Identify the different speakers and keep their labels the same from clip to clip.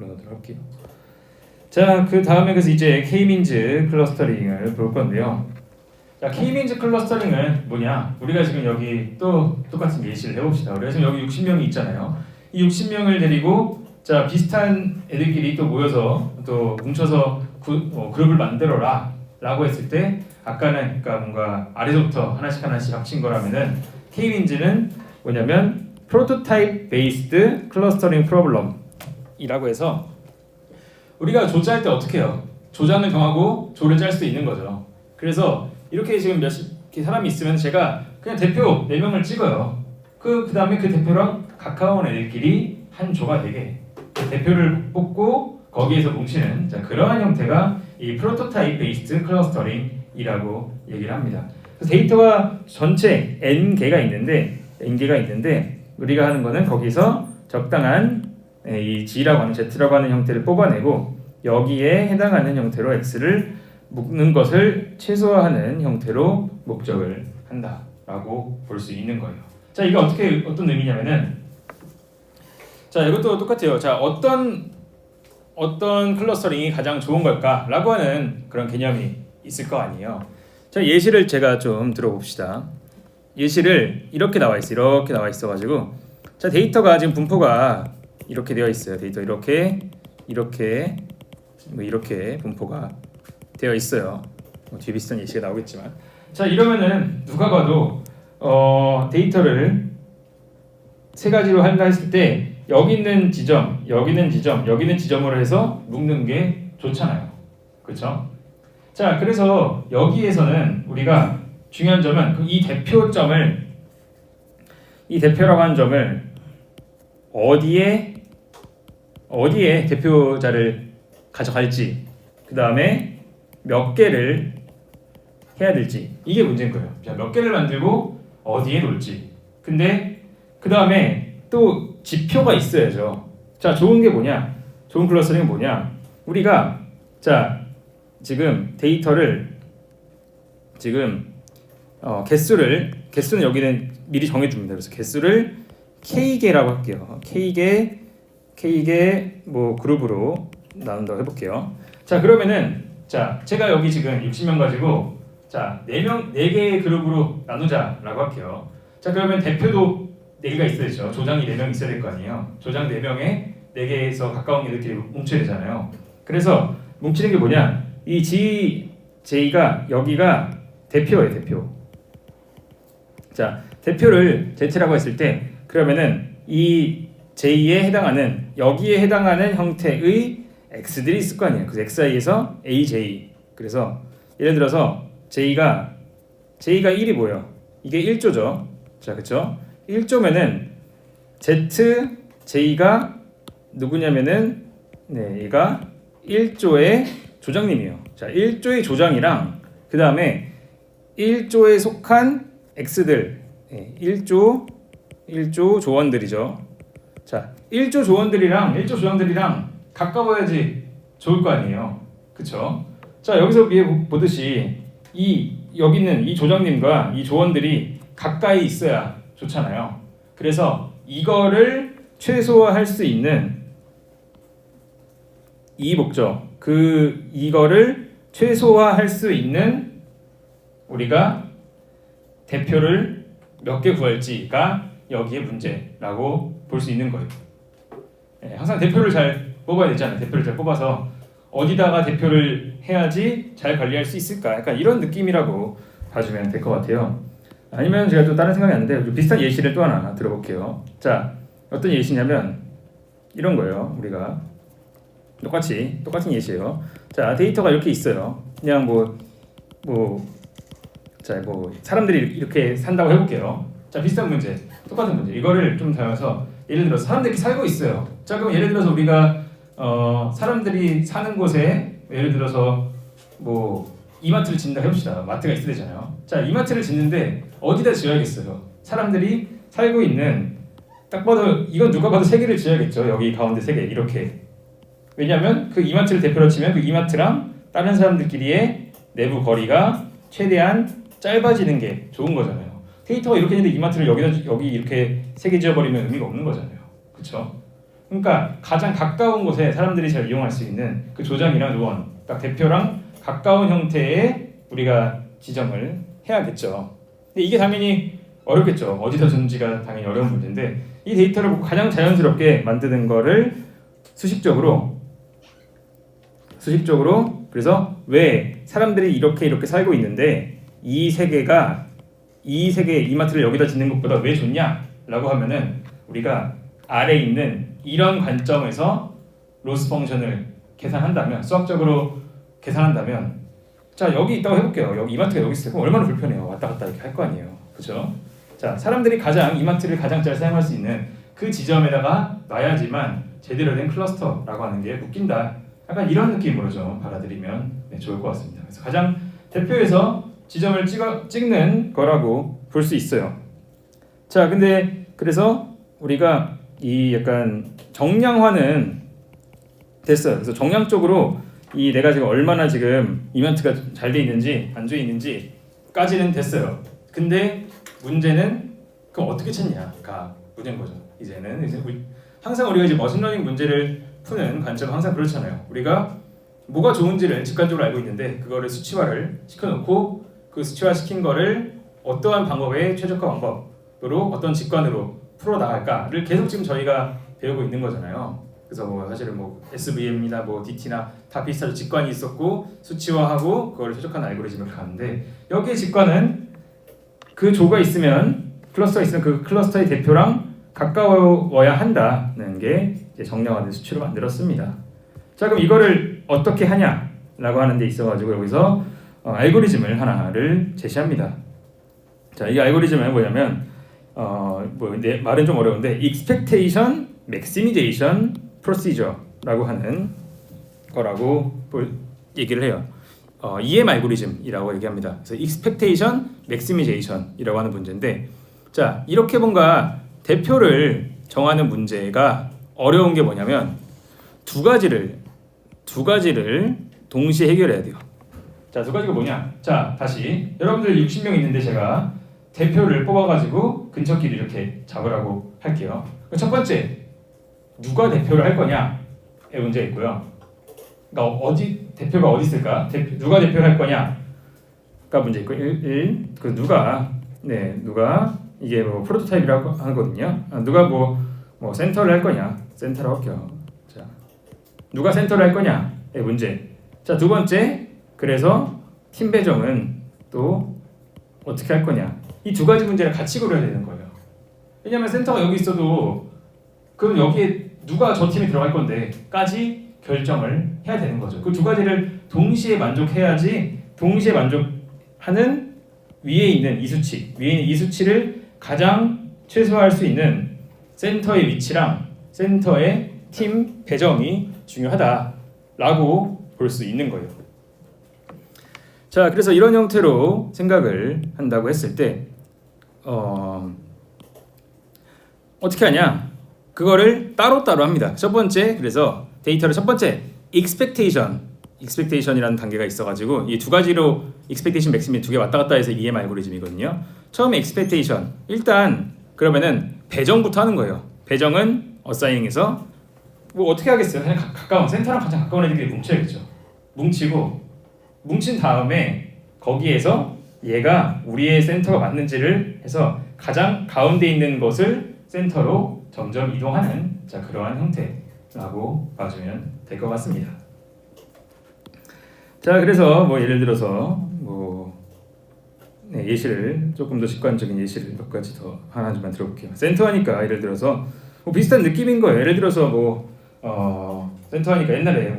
Speaker 1: 불러놓도록 할게요. 자, 그 다음에 그래서 이제 K-민즈 클러스터링을 볼 건데요. 자, K-민즈 클러스터링은 뭐냐? 우리가 지금 여기 또 똑같은 예시를 해봅시다. 우리가 지금 여기 60명이 있잖아요. 이 60명을 데리고 자 비슷한 애들끼리 또 모여서 또 뭉쳐서 그룹을 만들어라 라고 했을 때 아까는 그러니까 뭔가 아래서부터 하나씩 합친 거라면은 K-민즈는 뭐냐면 프로토타입 베이스드 클러스터링 프로블럼이라고 해서 우리가 조짜할 때 어떻게 해요? 조장을 정하고 조를 짤 수 있는 거죠. 그래서 이렇게 지금 사람이 있으면 제가 그냥 대표 4명을 찍어요. 그 다음에 그 대표랑 가까운 애들끼리 한 조가 되게 대표를 뽑고 거기에서 뭉치는 자, 그러한 형태가 이 프로토타입 베이스드 클러스터링이라고 얘기를 합니다. 데이터가 전체 n개가 있는데 우리가 하는 거는 거기서 적당한 이 G라고 하는 Z라고 하는 형태를 뽑아내고 여기에 해당하는 형태로 X를 묶는 것을 최소화하는 형태로 목적을 한다라고 볼 수 있는 거예요. 자, 이게 어떤 의미냐면은 자, 이것도 똑같아요. 자, 어떤 클러스터링이 가장 좋은 걸까라고 하는 그런 개념이 있을 거 아니에요. 자, 예시를 제가 좀 들어봅시다. 예시를 이렇게 나와 있어가지고 자, 데이터가 지금 분포가 이렇게 되어 있어요. 데이터 이렇게 분포가 되어 있어요. 뒤에 비슷한 예시가 나오겠지만 자, 이러면은 누가 봐도 데이터를 세 가지로 한다 했을 때 여기 있는 지점, 여기 있는 지점으로 해서 묶는 게 좋잖아요. 그렇죠? 자, 그래서 여기에서는 우리가 중요한 점은 이 대표라고 하는 점을 어디에 대표자를 가져갈지, 그 다음에 몇 개를 해야 될지 이게 문제인 거예요. 자, 몇 개를 만들고 어디에 놓을지. 근데 그 다음에 또 지표가 있어야죠. 자, 좋은 게 뭐냐? 좋은 클러스터링은 뭐냐? 우리가 자 지금 데이터를 지금 개수는 여기는 미리 정해줍니다. 그래서 개수를 K개라고 할게요. K개 뭐 그룹으로 나눈다고 해볼게요. 자, 그러면은 자 제가 여기 지금 60명 가지고 자 4개의 그룹으로 나누자라고 할게요. 자, 그러면 대표도 4개가 있어야죠. 조장이 4명 있어야 될 거 아니에요. 조장 4명에 4개에서 가까운 애들끼리 뭉쳐야 되잖아요. 그래서 뭉치는 게 뭐냐? 이 J가 여기가 대표예요. 대표. 자, 대표를 Z라고 했을 때 그러면은 이 J에 해당하는 여기에 해당하는 형태의 X들이 있을 거 아니에요. 그래서 XI에서 AJ. 그래서 예를 들어서 J가 1이 뭐예요? 이게 1조죠. 자, 그렇죠? 1조면은 J가 누구냐면은 얘가 1조의 조장님이에요. 자, 1조의 조장이랑 그 다음에 1조에 속한 X들 1조 조원들이죠. 자, 1조 조원들이랑 1조 조장들이랑 가까워야지 좋을 거 아니에요. 그쵸? 자, 여기서 위에 보듯이 여기 있는 이 조장님과 이 조원들이 가까이 있어야 좋잖아요. 그래서 이거를 최소화할 수 있는 이 목적, 이거를 최소화할 수 있는 우리가 대표를 몇 개 구할지가 여기에 문제라고 볼 수 있는 거예요. 항상 대표를 잘 뽑아야 되잖아요. 대표를 잘 뽑아서 어디다가 대표를 해야지 잘 관리할 수 있을까? 약간 이런 느낌이라고 봐주면 될 것 같아요. 아니면 제가 또 다른 생각이 났는데 비슷한 예시를 또 하나 들어볼게요. 자, 어떤 예시냐면 이런 거예요. 우리가 똑같은 예시예요. 자, 데이터가 이렇게 있어요. 그냥 사람들이 이렇게 산다고 해볼게요. 자, 비슷한 문제, 똑같은 문제. 이거를 좀 닮아서 예를 들어서 사람들이 살고 있어요. 자, 그럼 예를 들어서 우리가 사람들이 사는 곳에 예를 들어서 이마트를 짓는다 해봅시다. 마트가 있어야 되잖아요. 자, 이마트를 짓는데 어디다 지어야겠어요? 사람들이 살고 있는 딱 봐도 이건 누가 봐도 3개를 지어야겠죠. 여기 가운데 3개 이렇게. 왜냐하면 그 이마트를 대표로 치면 그 이마트랑 다른 사람들끼리의 내부 거리가 최대한 짧아지는 게 좋은 거잖아요. 데이터가 이렇게 있는데 이마트를 여기 이렇게 3개 지어버리면 의미가 없는 거잖아요. 그렇죠? 그러니까 가장 가까운 곳에 사람들이 잘 이용할 수 있는 그 조장이랑 요원, 딱 대표랑 가까운 형태의 우리가 지정을 해야겠죠. 근데 이게 당연히 어렵겠죠. 어디서 주는지가 당연히 어려운 문제인데 이 데이터를 가장 자연스럽게 만드는 거를 수식적으로 그래서 왜 사람들이 이렇게 살고 있는데 이 세계가 이마트를 여기다 짓는 것보다 왜 좋냐라고 하면은 우리가 아래에 있는 이런 관점에서 로스 펑션을 계산한다면 수학적으로 계산한다면 자 여기 있다고 해볼게요. 여기 이마트가 여기 있으면 얼마나 불편해요. 왔다 갔다 이렇게 할 거 아니에요. 그렇죠? 자 사람들이 이마트를 가장 잘 사용할 수 있는 그 지점에다가 놔야지만 제대로 된 클러스터라고 하는 게 묶인다. 약간 이런 느낌으로 좀 받아들이면 좋을 것 같습니다. 그래서 가장 대표에서 지점을 찍는 거라고 볼 수 있어요. 자 근데 그래서 우리가 이 약간 정량화는 됐어요. 그래서 정량적으로 이 내가 지금 얼마나 지금 이마트가 잘 돼 있는지 안 돼 있는지까지는 됐어요. 근데 문제는 그럼 어떻게 찾냐가 문제인 거죠. 이제 항상 우리가 이제 머신러닝 문제를 푸는 관점은 항상 그렇잖아요. 우리가 뭐가 좋은지를 직관적으로 알고 있는데 그거를 수치화를 시켜놓고 그 수치화 시킨 거를 어떠한 방법의 최적화 방법으로 어떤 직관으로 풀어 나갈까를 계속 지금 저희가 배우고 있는 거잖아요. 그래서 뭐 사실은 뭐 SVM이나 뭐 DT나 다 비슷하게 직관이 있었고 수치화하고 그걸 최적화한 알고리즘을 가는데 여기에 직관은 그 조가 있으면 클러스터가 있으면 그 클러스터의 대표랑 가까워야 한다는 게 이제 정량화된 수치로 만들었습니다. 자 그럼 이거를 어떻게 하냐라고 하는 데 있어가지고 여기서 알고리즘을 하나를 제시합니다. 자 이 알고리즘은 뭐냐면 말은 좀 어려운데 Expectation Maximization Procedure라고 하는 거라고 얘기를 해요. EM 알고리즘이라고 얘기합니다. 그래서 Expectation Maximization이라고 하는 문제인데, 자 이렇게 뭔가 대표를 정하는 문제가 어려운 게 뭐냐면 두 가지를 동시에 해결해야 돼요. 자, 두 가지가 뭐냐? 자, 다시 여러분들 60명 있는데 제가 대표를 뽑아가지고 근처끼리 이렇게 잡으라고 할게요. 첫 번째, 누가 대표를 할 거냐의 문제 있고요. 그러니까 대표가 어디 있을까? 누가 대표를 할 거냐가 문제 있고, 누가 이게 뭐 프로토타입이라고 하거든요. 누가 뭐 센터를 할 거냐? 센터로 할게요. 자, 누가 센터를 할 거냐의 문제. 자, 두 번째, 그래서 팀 배정은 또 어떻게 할 거냐? 이 두 가지 문제를 같이 고려해야 되는 거예요. 왜냐하면 센터가 여기 있어도 그럼 여기에 누가 저 팀에 들어갈 건데까지 결정을 해야 되는 거죠. 그 두 가지를 동시에 만족해야지 동시에 만족하는 위에 있는 이 수치를 가장 최소화할 수 있는 센터의 위치랑 센터의 팀 배정이 중요하다라고 볼 수 있는 거예요. 자, 그래서 이런 형태로 생각을 한다고 했을 때 어떻게 하냐? 그거를 따로따로 합니다. 첫 번째, 그래서 데이터를 첫 번째 expectation이라는 단계가 있어가지고 이 두 가지로 expectation maxim이 두 개 왔다 갔다 해서 EM 알고리즘이거든요. 처음에 expectation 일단 그러면은 배정부터 하는 거예요. 배정은 어사이닝에서 뭐 어떻게 하겠어요? 그냥 가까운 센터랑 가장 가까운 애들끼리 뭉쳐야겠죠. 뭉친 다음에 거기에서 얘가 우리의 센터가 맞는지를 해서 가장 가운데 있는 것을 센터로 점점 이동하는 그러한 형태라고 봐주면 될 것 같습니다. 자, 그래서 뭐 예를 들어서 예시를 조금 더 직관적인 예시를 몇 가지 더 하나만 들어볼게요. 센터하니까 예를 들어서 비슷한 느낌인 거예요. 예를 들어서 센터하니까 옛날에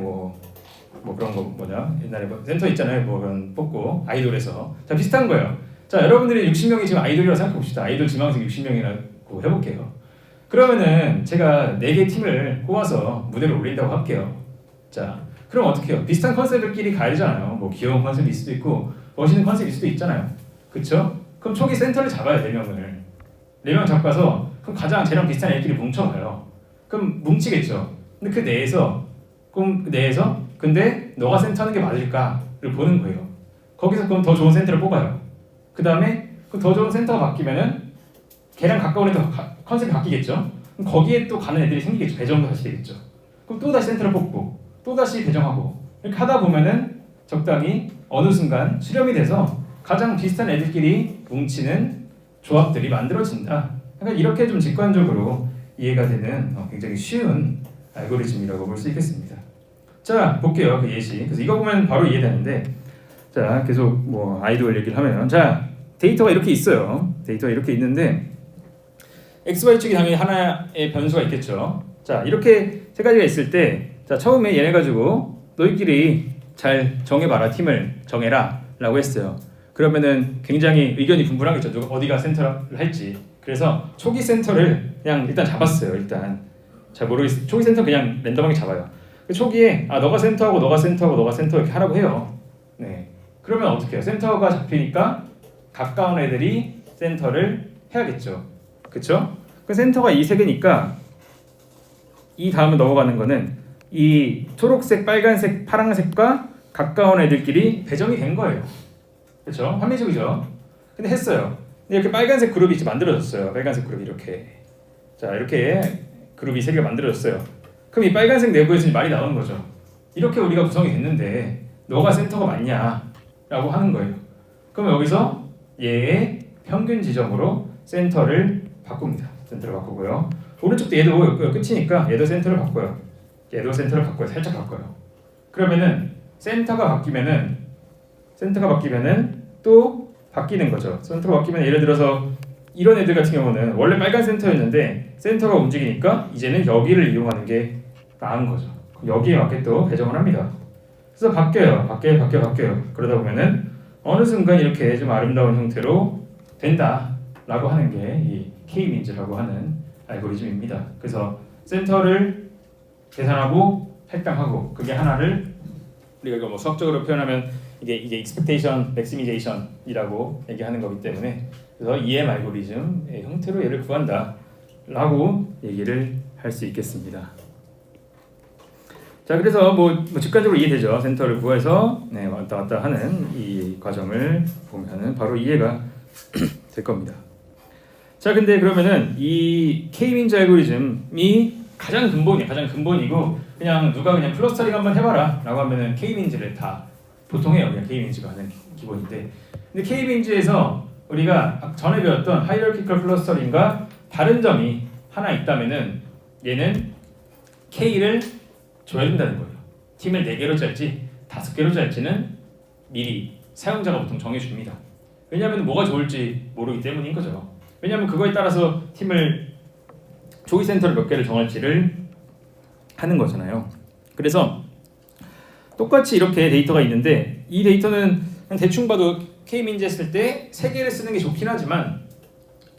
Speaker 1: 그런 거 옛날에 센터 있잖아요. 그런 뽑고 아이돌에서 자 비슷한 거예요. 자 여러분들이 60명이 지금 아이돌이라고 생각해 봅시다. 아이돌 지망생 60명이라고 해볼게요. 그러면은 제가 4개 팀을 뽑아서 무대를 올린다고 할게요. 자 그럼 어떻게 해요? 비슷한 컨셉들끼리 가야 되잖아요. 귀여운 컨셉일 수도 있고 멋있는 컨셉일 수도 있잖아요. 그쵸? 그럼 초기 센터를 잡아요. 4명 잡아서 그럼 가장 쟤랑 비슷한 애들끼리 뭉쳐가요. 그럼 뭉치겠죠. 근데 그 내에서 근데 너가 센터하는 게 맞을까를 보는 거예요. 거기서 그럼 더 좋은 센터를 뽑아요. 그 다음에 그 더 좋은 센터가 바뀌면은 걔랑 가까운 애도 컨셉이 바뀌겠죠. 그럼 거기에 또 가는 애들이 생기겠죠. 배정도 다시 되겠죠. 그럼 또 다시 센터를 뽑고 또 다시 배정하고 이렇게 하다 보면은 적당히 어느 순간 수렴이 돼서 가장 비슷한 애들끼리 뭉치는 조합들이 만들어진다. 그러니까 이렇게 좀 직관적으로 이해가 되는 굉장히 쉬운 알고리즘이라고 볼 수 있겠습니다. 자, 볼게요. 그 예시. 그래서 이거 보면 바로 이해되는데, 자, 계속 뭐 아이돌 얘기를 하면, 자, 데이터가 이렇게 있어요. 데이터가 이렇게 있는데, XY 축이 당연히 하나의 변수가 있겠죠. 자, 이렇게 세 가지가 있을 때, 자, 처음에 얘네 가지고 너희끼리 잘 정해봐라. 팀을 정해라. 라고 했어요. 그러면은 굉장히 의견이 분분하겠죠. 누가 어디가 센터를 할지. 그래서 초기 센터를 그냥 일단 잡았어요. 일단 잘 모르겠어요. 초기 센터 그냥 랜덤하게 잡아요. 그 초기에 너가 센터하고 너가 센터하고 너가 센터 이렇게 하라고 해요. 네. 그러면 어떻게 해요? 센터가 잡히니까 가까운 애들이 센터를 해야겠죠. 그쵸? 그 센터가 이 세 개니까 이 다음에 넘어가는 거는 이 초록색, 빨간색, 파란색과 가까운 애들끼리 배정이 된 거예요. 그렇죠? 합리적이죠. 근데 했어요. 근데 이렇게 빨간색 그룹이 이제 만들어졌어요. 빨간색 그룹이 이렇게. 자, 이렇게 그룹이 세 개가 만들어졌어요. 그럼 이 빨간색 내부에서 말이 나오는 거죠. 이렇게 우리가 구성이 됐는데 너가 센터가 맞냐? 라고 하는 거예요. 그럼 여기서 얘의 평균 지점으로 센터를 바꿉니다. 센터를 바꾸고요. 오른쪽도 얘도 끝이니까 얘도 센터를 바꿔요. 얘도 센터를 바꿔요. 살짝 바꿔요. 그러면은 센터가 바뀌면은 또 바뀌는 거죠. 센터가 바뀌면 예를 들어서 이런 애들 같은 경우는 원래 빨간 센터였는데 센터가 움직이니까 이제는 여기를 이용하는 게 나은 거죠. 여기에 맞게 또 배정을 합니다. 그래서 바뀌어요. 그러다 보면은 어느 순간 이렇게 좀 아름다운 형태로 된다라고 하는 게 이 K-민즈라고 하는 알고리즘입니다. 그래서 센터를 계산하고 할당하고 그게 하나를 우리가 이거 뭐 수학적으로 표현하면 이게 expectation maximization이라고 얘기하는 거기 때문에 그래서 EM 알고리즘의 형태로 얘를 구한다라고 얘기를 할 수 있겠습니다. 자, 그래서 뭐 직관적으로 이해되죠. 센터를 구해서 왔다 갔다 하는 이 과정을 보면은 바로 이해가 될 겁니다. 자, 근데 그러면은 이 K-민즈 알고리즘이 가장 근본이고 그냥 누가 그냥 클러스터링 한번 해봐라 라고 하면은 K-민즈를 다 보통 해요. 그냥 K-민즈가 하는 기본인데 근데 K-민즈에서 우리가 전에 배웠던 하이어키컬 클러스터링과 다른 점이 하나 있다면은 얘는 K를 줘야 된다는 거예요. 팀을 4개로 짤지 5개로 짤지는 미리 사용자가 보통 정해줍니다. 왜냐하면 뭐가 좋을지 모르기 때문인 거죠. 왜냐하면 그거에 따라서 팀을 조기 센터를 몇 개를 정할지를 하는 거잖아요. 그래서 똑같이 이렇게 데이터가 있는데 이 데이터는 그냥 대충 봐도 K-민즈 했을 때 3개를 쓰는 게 좋긴 하지만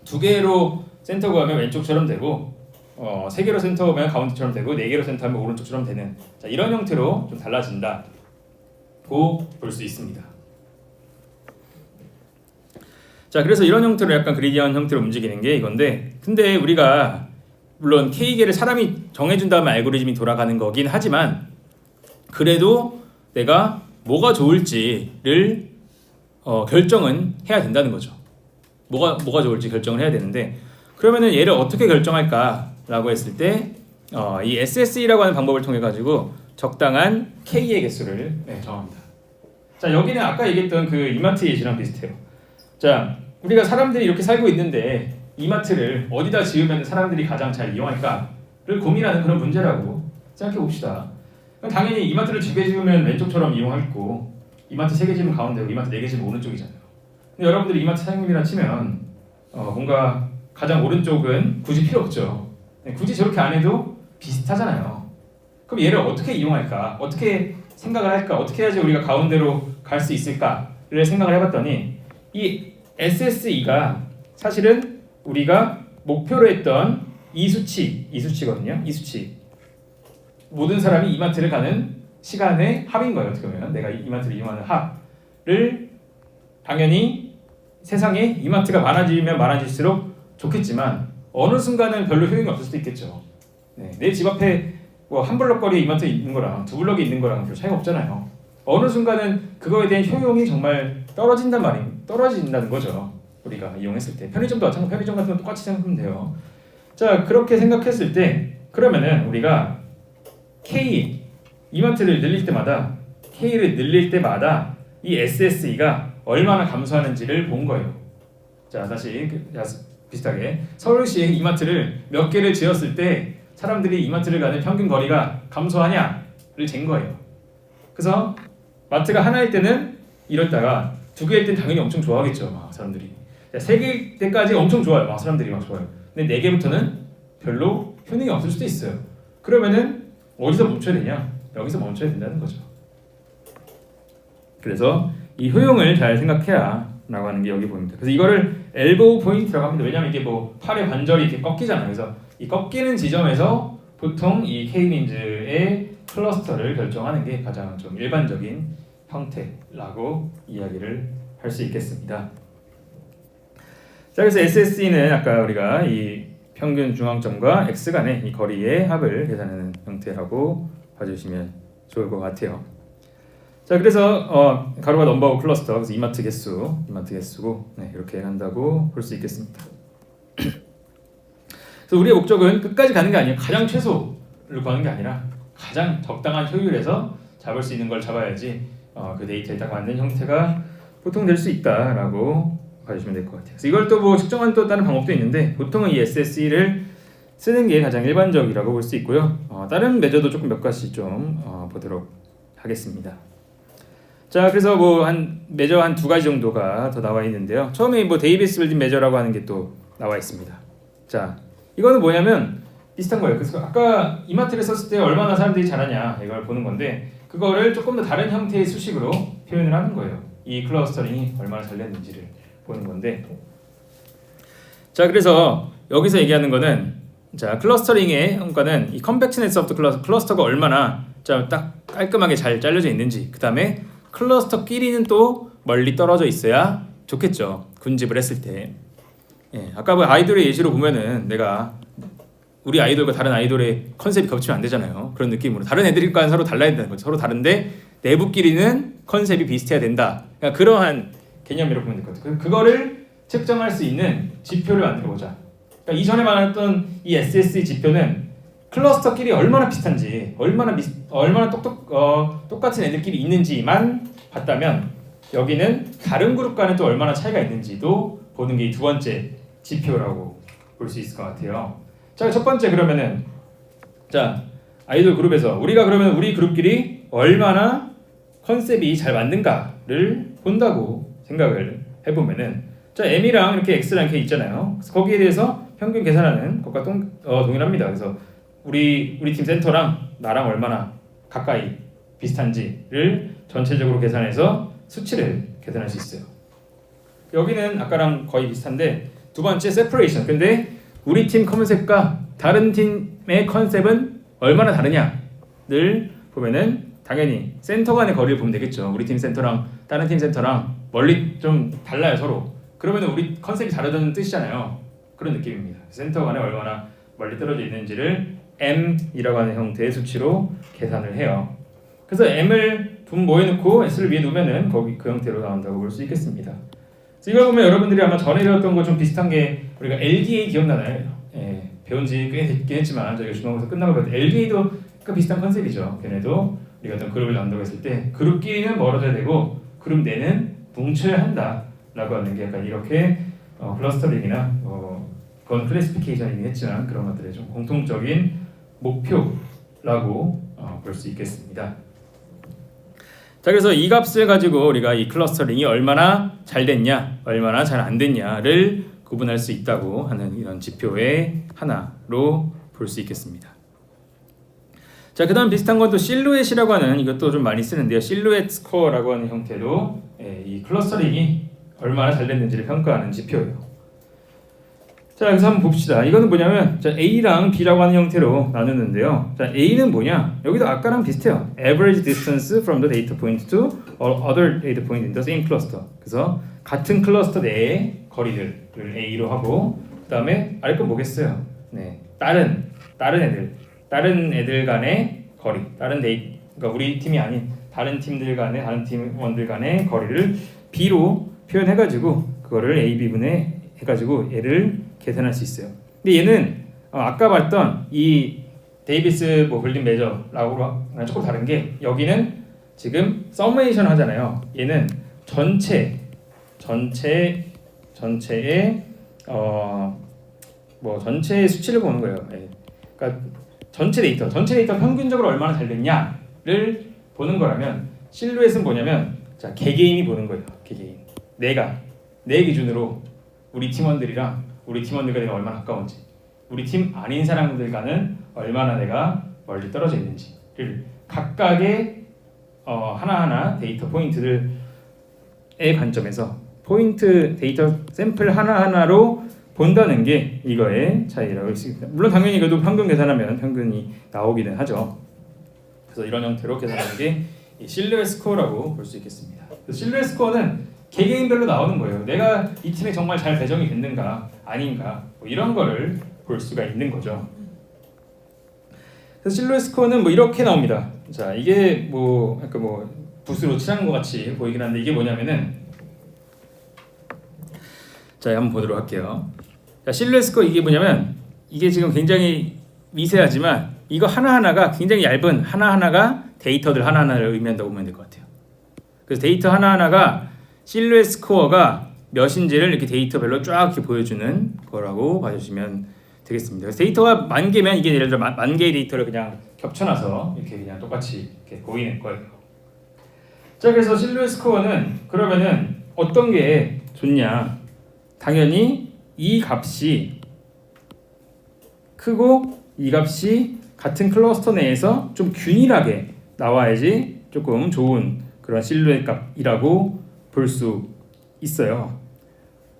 Speaker 1: 2개로 센터 구하면 왼쪽처럼 되고 3개로 센터 구하면 가운데처럼 되고 4개로 센터하면 오른쪽처럼 되는 자, 이런 형태로 좀 달라진다고 볼 수 있습니다. 자, 그래서 이런 형태로 약간 그리디언 형태로 움직이는 게 이건데 근데 우리가 물론 K개를 사람이 정해준 다음에 알고리즘이 돌아가는 거긴 하지만 그래도 내가 뭐가 좋을지를 결정은 해야 된다는 거죠. 뭐가 좋을지 결정을 해야 되는데 그러면은 얘를 어떻게 결정할까라고 했을 때 이 SSE라고 하는 방법을 통해 가지고 적당한 K의 개수를 정합니다. 자, 여기는 아까 얘기했던 그 이마트 예시랑 비슷해요. 자, 우리가 사람들이 이렇게 살고 있는데 이마트를 어디다 지으면 사람들이 가장 잘 이용할까를 고민하는 그런 문제라고 생각해 봅시다. 당연히 이마트를 2개 지으면 왼쪽처럼 이용하겠고 이마트 3개 지으면 가운데고 이마트 4개 지으면 오른쪽이잖아요. 근데 여러분들이 이마트 사장님이라 치면 뭔가 가장 오른쪽은 굳이 필요 없죠. 굳이 저렇게 안 해도 비슷하잖아요. 그럼 얘를 어떻게 이용할까? 어떻게 생각을 할까? 어떻게 해야지 우리가 가운데로 갈 수 있을까를 생각을 해봤더니 이 SSE가 사실은 우리가 목표로 했던 이 수치거든요. 이 수치. 모든 사람이 이마트를 가는 시간의 합인 거예요. 어떻게 보면 내가 이마트를 이용하는 합을 당연히 세상에 이마트가 많아지면 많아질수록 좋겠지만 어느 순간은 별로 효용이 없을 수도 있겠죠. 내 집 앞에 뭐 한 블럭 거리에 이마트 있는 거랑 2블럭이 있는 거랑 별 차이가 없잖아요. 어느 순간은 그거에 대한 효용이 정말 떨어진다는 거죠. 우리가 이용했을 때 편의점도 마찬가지. 편의점 같은 건 똑같이 생각하면 돼요. 자, 그렇게 생각했을 때 그러면은 우리가 K 이마트를 늘릴 때마다 K를 늘릴 때마다 이 SSE가 얼마나 감소하는지를 본 거예요. 자, 다시 비슷하게 서울시에 이마트를 몇 개를 지었을 때 사람들이 이마트를 가는 평균 거리가 감소하냐를 잰 거예요. 그래서 마트가 하나일 때는 이랬다가 두 개일 땐 당연히 엄청 좋아하겠죠. 막 사람들이. 세 개일 때까지 엄청 좋아요. 막 사람들이 막 좋아요. 근데 네 개부터는 별로 효능이 없을 수도 있어요. 그러면은 어디서 멈춰야 되냐? 여기서 멈춰야 된다는 거죠. 그래서 이 효용을 잘 생각해야 라고 하는 게 여기 보입니다. 그래서 이거를 엘보우 포인트라고 합니다. 왜냐하면 이게 뭐 팔의 관절이 이렇게 꺾이잖아요. 그래서 이 꺾이는 지점에서 보통 이 K민즈의 클러스터를 결정하는 게 가장 좀 일반적인 형태라고 이야기를 할 수 있겠습니다. 자, 그래서 SSE는 아까 우리가 이 평균 중앙점과 x 간의 이 거리의 합을 계산하는 형태라고 봐주시면 좋을 것 같아요. 자, 그래서 가로가 넘버고 클러스터, 그래서 이마트 개수고 이렇게 한다고 볼 수 있겠습니다. 그래서 우리의 목적은 끝까지 가는 게 아니에요. 가장 최소를 구하는 게 아니라 가장 적당한 효율에서 잡을 수 있는 걸 잡아야지 그 데이터에 딱 맞는 형태가 보통 될 수 있다라고 봐주시면 될 것 같아요. 그래서 이걸 또 뭐 측정하는 또 다른 방법도 있는데 보통은 이 SSE를 쓰는 게 가장 일반적이라고 볼 수 있고요. 다른 매저도 조금 몇 가지 좀 보도록 하겠습니다. 자, 그래서 뭐 한 매저 한 두 가지 정도가 더 나와 있는데요. 처음에 뭐 데이비스 빌딩 매저라고 하는 게 또 나와 있습니다. 자, 이거는 뭐냐면 비슷한 거예요. 그래서 아까 이마트를 썼을 때 얼마나 사람들이 잘하냐 이걸 보는 건데 그거를 조금 더 다른 형태의 수식으로 표현을 하는 거예요. 이 클러스터링이 얼마나 잘 됐는지를 보는 건데, 자, 그래서 여기서 얘기하는 거는 자, 클러스터링의 성과는 이 컴팩트네스 오브 클러스터가 얼마나 딱 깔끔하게 잘 잘려져 있는지, 그 다음에 클러스터끼리는 또 멀리 떨어져 있어야 좋겠죠. 군집을 했을 때. 예, 아까 뭐 아이돌의 예시로 보면은 내가 우리 아이돌과 다른 아이돌의 컨셉이 겹치면 안 되잖아요. 그런 느낌으로 다른 애들과는 서로 달라야 된다는 거죠. 서로 다른데 내부끼리는 컨셉이 비슷해야 된다. 그러니까 그러한 개념이라고 보면 될 것 같아요. 그거를 측정할 수 있는 지표를 만들어 보자. 그러니까 이전에 말했던 이 SSE 지표는 클러스터끼리 얼마나 비슷한지, 얼마나 똑같은 애들끼리 있는지만 봤다면 여기는 다른 그룹과는 또 얼마나 차이가 있는지도 보는 게 두 번째 지표라고 볼 수 있을 것 같아요. 자, 첫 번째 그러면은 자, 아이돌 그룹에서 우리가 그러면 우리 그룹끼리 얼마나 컨셉이 잘 맞는가를 본다고 생각을 해보면은 자, M이랑 이렇게 X랑 이렇게 있잖아요. 그래서 거기에 대해서 평균 계산하는 것과 동일합니다. 그래서 우리 팀 센터랑 나랑 얼마나 가까이 비슷한지를 전체적으로 계산해서 수치를 계산할 수 있어요. 여기는 아까랑 거의 비슷한데 두 번째 세퍼레이션. 근데 우리 팀 컨셉과 다른 팀의 컨셉은 얼마나 다르냐를 보면은 당연히 센터 간의 거리를 보면 되겠죠. 우리 팀 센터랑 다른 팀 센터랑 멀리 좀 달라요 서로. 그러면은 우리 컨셉이 다르다는 뜻이잖아요. 그런 느낌입니다. 센터 간에 얼마나 멀리 떨어져 있는지를 M이라고 하는 형태의 수치로 계산을 해요. 그래서 M을 분 모여놓고 S를 위에 놓으면은 거기 그 형태로 나온다고 볼 수 있겠습니다. 그래서 이걸 보면 여러분들이 아마 전에 배웠던 거 좀 비슷한 게 우리가 LDA 기억나나요? 예, 배운지 꽤 됐긴 했지만 저희가 중간고사 끝나고 봤을 때 LDA도 그 비슷한 컨셉이죠. 걔네도 우리가 어떤 그룹을 나눈다고 했을 때 그룹끼리는 멀어져야 되고 그룹 내는 뭉쳐야 한다라고 하는 게 약간 이렇게 클러스터링이나 그건 클래시피케이션이긴 했지만 그런 것들의 좀 공통적인 목표라고 볼 수 있겠습니다. 자, 그래서 이 값을 가지고 우리가 이 클러스터링이 얼마나 잘 됐냐, 얼마나 잘 안 됐냐를 구분할 수 있다고 하는 이런 지표의 하나로 볼 수 있겠습니다. 자, 그다음 비슷한 건 또 실루엣이라고 하는 이것도 좀 많이 쓰는데요. 실루엣 스코어라고 하는 형태로 이 클러스터링이 얼마나 잘 됐는지를 평가하는 지표예요. 자, 여기서 한번 봅시다. 이거는 뭐냐면 자, A랑 B라고 하는 형태로 나누는데요. 자, A는 뭐냐? 여기도 아까랑 비슷해요. Average distance from the data point to other data point in the same cluster. 그래서 같은 클러스터 내의 거리들을 A로 하고 그 다음에 아래 건 뭐겠어요? 네, 다른 애들 간의 거리, 그러니까 우리 팀이 아닌 다른 팀들 간의 다른 팀원들 간의 거리를 B로 표현해가지고 그거를 A, B분의 해가지고 얘를 계산할 수 있어요. 근데 얘는 아까 봤던 이 데이비스 뭐 블린 메저라고 조금 다른 게 여기는 지금 서메이션 하잖아요. 얘는 전체의 전체의 수치를 보는 거예요. 예. 그러니까 전체 데이터 평균적으로 얼마나 잘 됐냐를 보는 거라면 실루엣은 뭐냐면 자 개개인이 보는 거예요. 개개인. 내 기준으로 우리 팀원들과 내가 얼마나 가까운지, 우리 팀 아닌 사람들과는 얼마나 내가 멀리 떨어져 있는지를 각각의 하나하나 데이터 포인트들의 관점에서 포인트 데이터 샘플 하나하나로 본다는 게 이거의 차이라고 할 수 있습니다. 물론 당연히 그래도 평균 계산하면 평균이 나오기는 하죠. 그래서 이런 형태로 계산하는 게 이 실루엣 스코어라고 볼 수 있겠습니다. 실루엣 스코어는 개개인별로 나오는 거예요. 내가 이 팀에 정말 잘 배정이 됐는가 아닌가 뭐 이런 거를 볼 수가 있는 거죠. 그래서 실루엣 스코어는 뭐 이렇게 나옵니다. 자 이게 뭐 약간 뭐 붓으로 칠한 것 같이 보이긴 한데 이게 뭐냐면은 자 한번 보도록 할게요. 자, 실루엣 스코어 이게 뭐냐면 이게 지금 굉장히 미세하지만 이거 하나하나가 굉장히 얇은 하나하나가 데이터들 하나하나를 의미한다고 보면 될 것 같아요. 그래서 데이터 하나하나가 실루엣 스코어가 몇인지를 이렇게 데이터별로 쫙 이렇게 보여주는 거라고 봐주시면 되겠습니다. 그래서 데이터가 10,000개면 이게 예를 들어 10,000개의 데이터를 그냥 겹쳐놔서 이렇게 그냥 똑같이 이렇게 보이는 거예요. 자 그래서 실루엣 스코어는 그러면은 어떤 게 좋냐? 당연히 이 값이 크고 이 값이 같은 클러스터 내에서 좀 균일하게 나와야지 조금 좋은 그런 실루엣 값이라고 볼 수 있어요.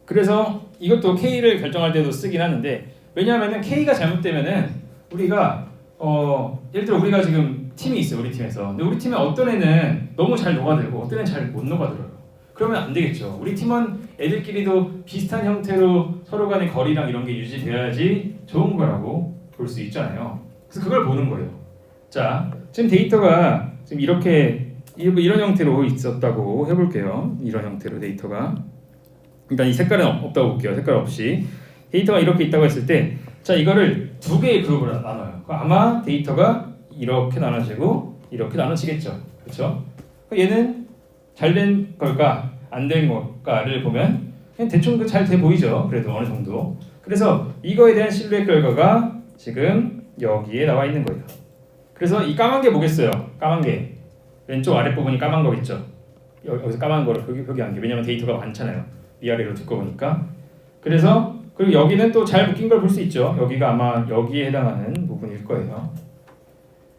Speaker 1: 그래서 이것도 K를 결정할 때도 쓰긴 하는데 왜냐하면은 K가 잘못되면은 우리가 예를 들어 우리가 지금 팀이 있어요. 우리 팀에서. 근데 우리 팀에 어떤 애는 너무 잘 녹아들고 어떤 애는 잘 못 녹아들어요. 그러면 안 되겠죠. 우리 팀원 애들끼리도 비슷한 형태로 서로 간의 거리랑 이런 게 유지돼야지 좋은 거라고 볼 수 있잖아요. 그래서 그걸 보는 거예요. 자, 지금 데이터가 지금 이런 형태로 있었다고 해볼게요. 이런 형태로 데이터가 일단 이 색깔은 없다고 볼게요. 색깔 없이 데이터가 이렇게 있다고 했을 때, 자 이거를 두 개의 그룹으로 나눠요. 아마 데이터가 이렇게 나눠지고 이렇게 나눠지겠죠. 그렇죠? 얘는 잘 된 걸까 안 된 걸까를 보면 그냥 대충 잘 돼 보이죠. 그래도 어느 정도. 그래서 이거에 대한 실루엣 결과가 지금 여기에 나와 있는 거예요. 그래서 이 까만 게 뭐겠어요? 까만 게 왼쪽 아랫부분이 까만 거겠죠. 여기서 까만 거를 표기한 게 왜냐면 데이터가 많잖아요. 위아래로 두꺼우니까. 그래서 그리고 여기는 또 잘 묶인 걸 볼 수 있죠. 여기가 아마 여기에 해당하는 부분일 거예요.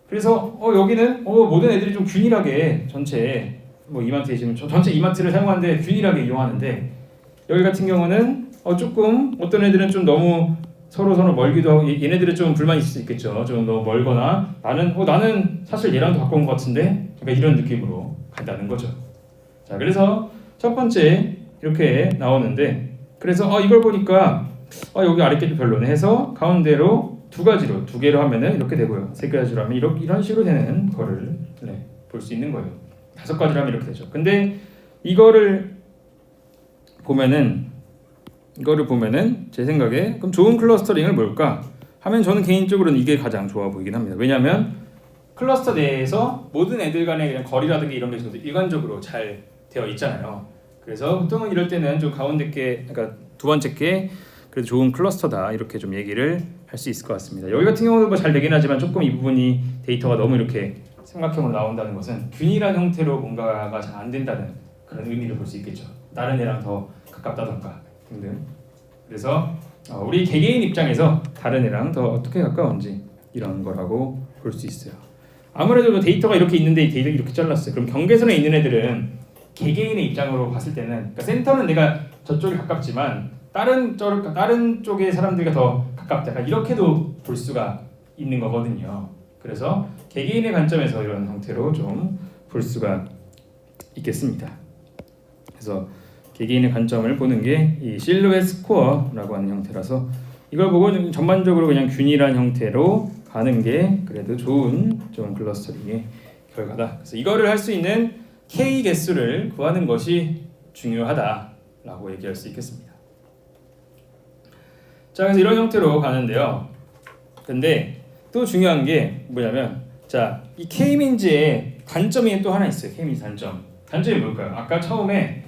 Speaker 1: 그래서 여기는 모든 애들이 좀 균일하게 전체 뭐 이마트에 지금 전체 이마트를 사용하는데 균일하게 이용하는데 여기 같은 경우는 조금 어떤 애들은 좀 너무 서로 멀기도 하고 얘네들은 좀 불만이 있을 수 있겠죠. 좀 너무 멀거나 나는 사실 얘랑도 가까운 것 같은데 그러니까 이런 느낌으로 간다는 거죠. 자 그래서 첫 번째 이렇게 나오는데 그래서 이걸 보니까 여기 아랫게도 별로네 해서 가운데로 두 개로 하면은 이렇게 되고요. 세 가지로 하면 이런 식으로 되는 거를 볼 수 있는 거예요. 5가지로 하면 이렇게 되죠. 근데 이거를 보면은 제 생각에 그럼 좋은 클러스터링을 뭘까 하면 저는 개인적으로는 이게 가장 좋아 보이긴 합니다. 왜냐하면 클러스터 내에서 모든 애들 간의 그냥 거리라든가 이런 게 일관적으로 잘 되어 있잖아요. 그래서 보통은 이럴 때는 좀 가운데 게 그러니까 두 번째 게 그래도 좋은 클러스터다 이렇게 좀 얘기를 할 수 있을 것 같습니다. 여기 같은 경우도 뭐 잘 되긴 하지만 조금 이 부분이 데이터가 너무 이렇게 삼각형으로 나온다는 것은 균일한 형태로 뭔가가 잘 안 된다는 그런 의미를 볼 수 있겠죠. 다른 애랑 더 가깝다던가 등등. 그래서 우리 개개인 입장에서 다른 애랑 더 어떻게 가까운지 이런 거라고 볼 수 있어요. 아무래도 데이터가 이렇게 있는데 데이터 이렇게 잘랐어요. 그럼 경계선에 있는 애들은 개개인의 입장으로 봤을 때는 그러니까 센터는 내가 저쪽에 가깝지만 다른 쪽의 사람들과 더 가깝다. 약간 이렇게도 볼 수가 있는 거거든요. 그래서 개개인의 관점에서 이런 형태로 좀 볼 수가 있겠습니다. 그래서 개개인의 관점을 보는 게 이 실루엣 스코어라고 하는 형태라서 이걸 보고 좀 전반적으로 그냥 균일한 형태로 가는 게 그래도 좋은 좀 클러스터링의 결과다. 그래서 이거를 할 수 있는 K 개수를 구하는 것이 중요하다라고 얘기할 수 있겠습니다. 자, 그래서 이런 형태로 가는데요. 근데 또 중요한 게 뭐냐면 자, 이 K민즈의 단점이 또 하나 있어요. K민즈 단점. 단점이 뭘까요? 아까 처음에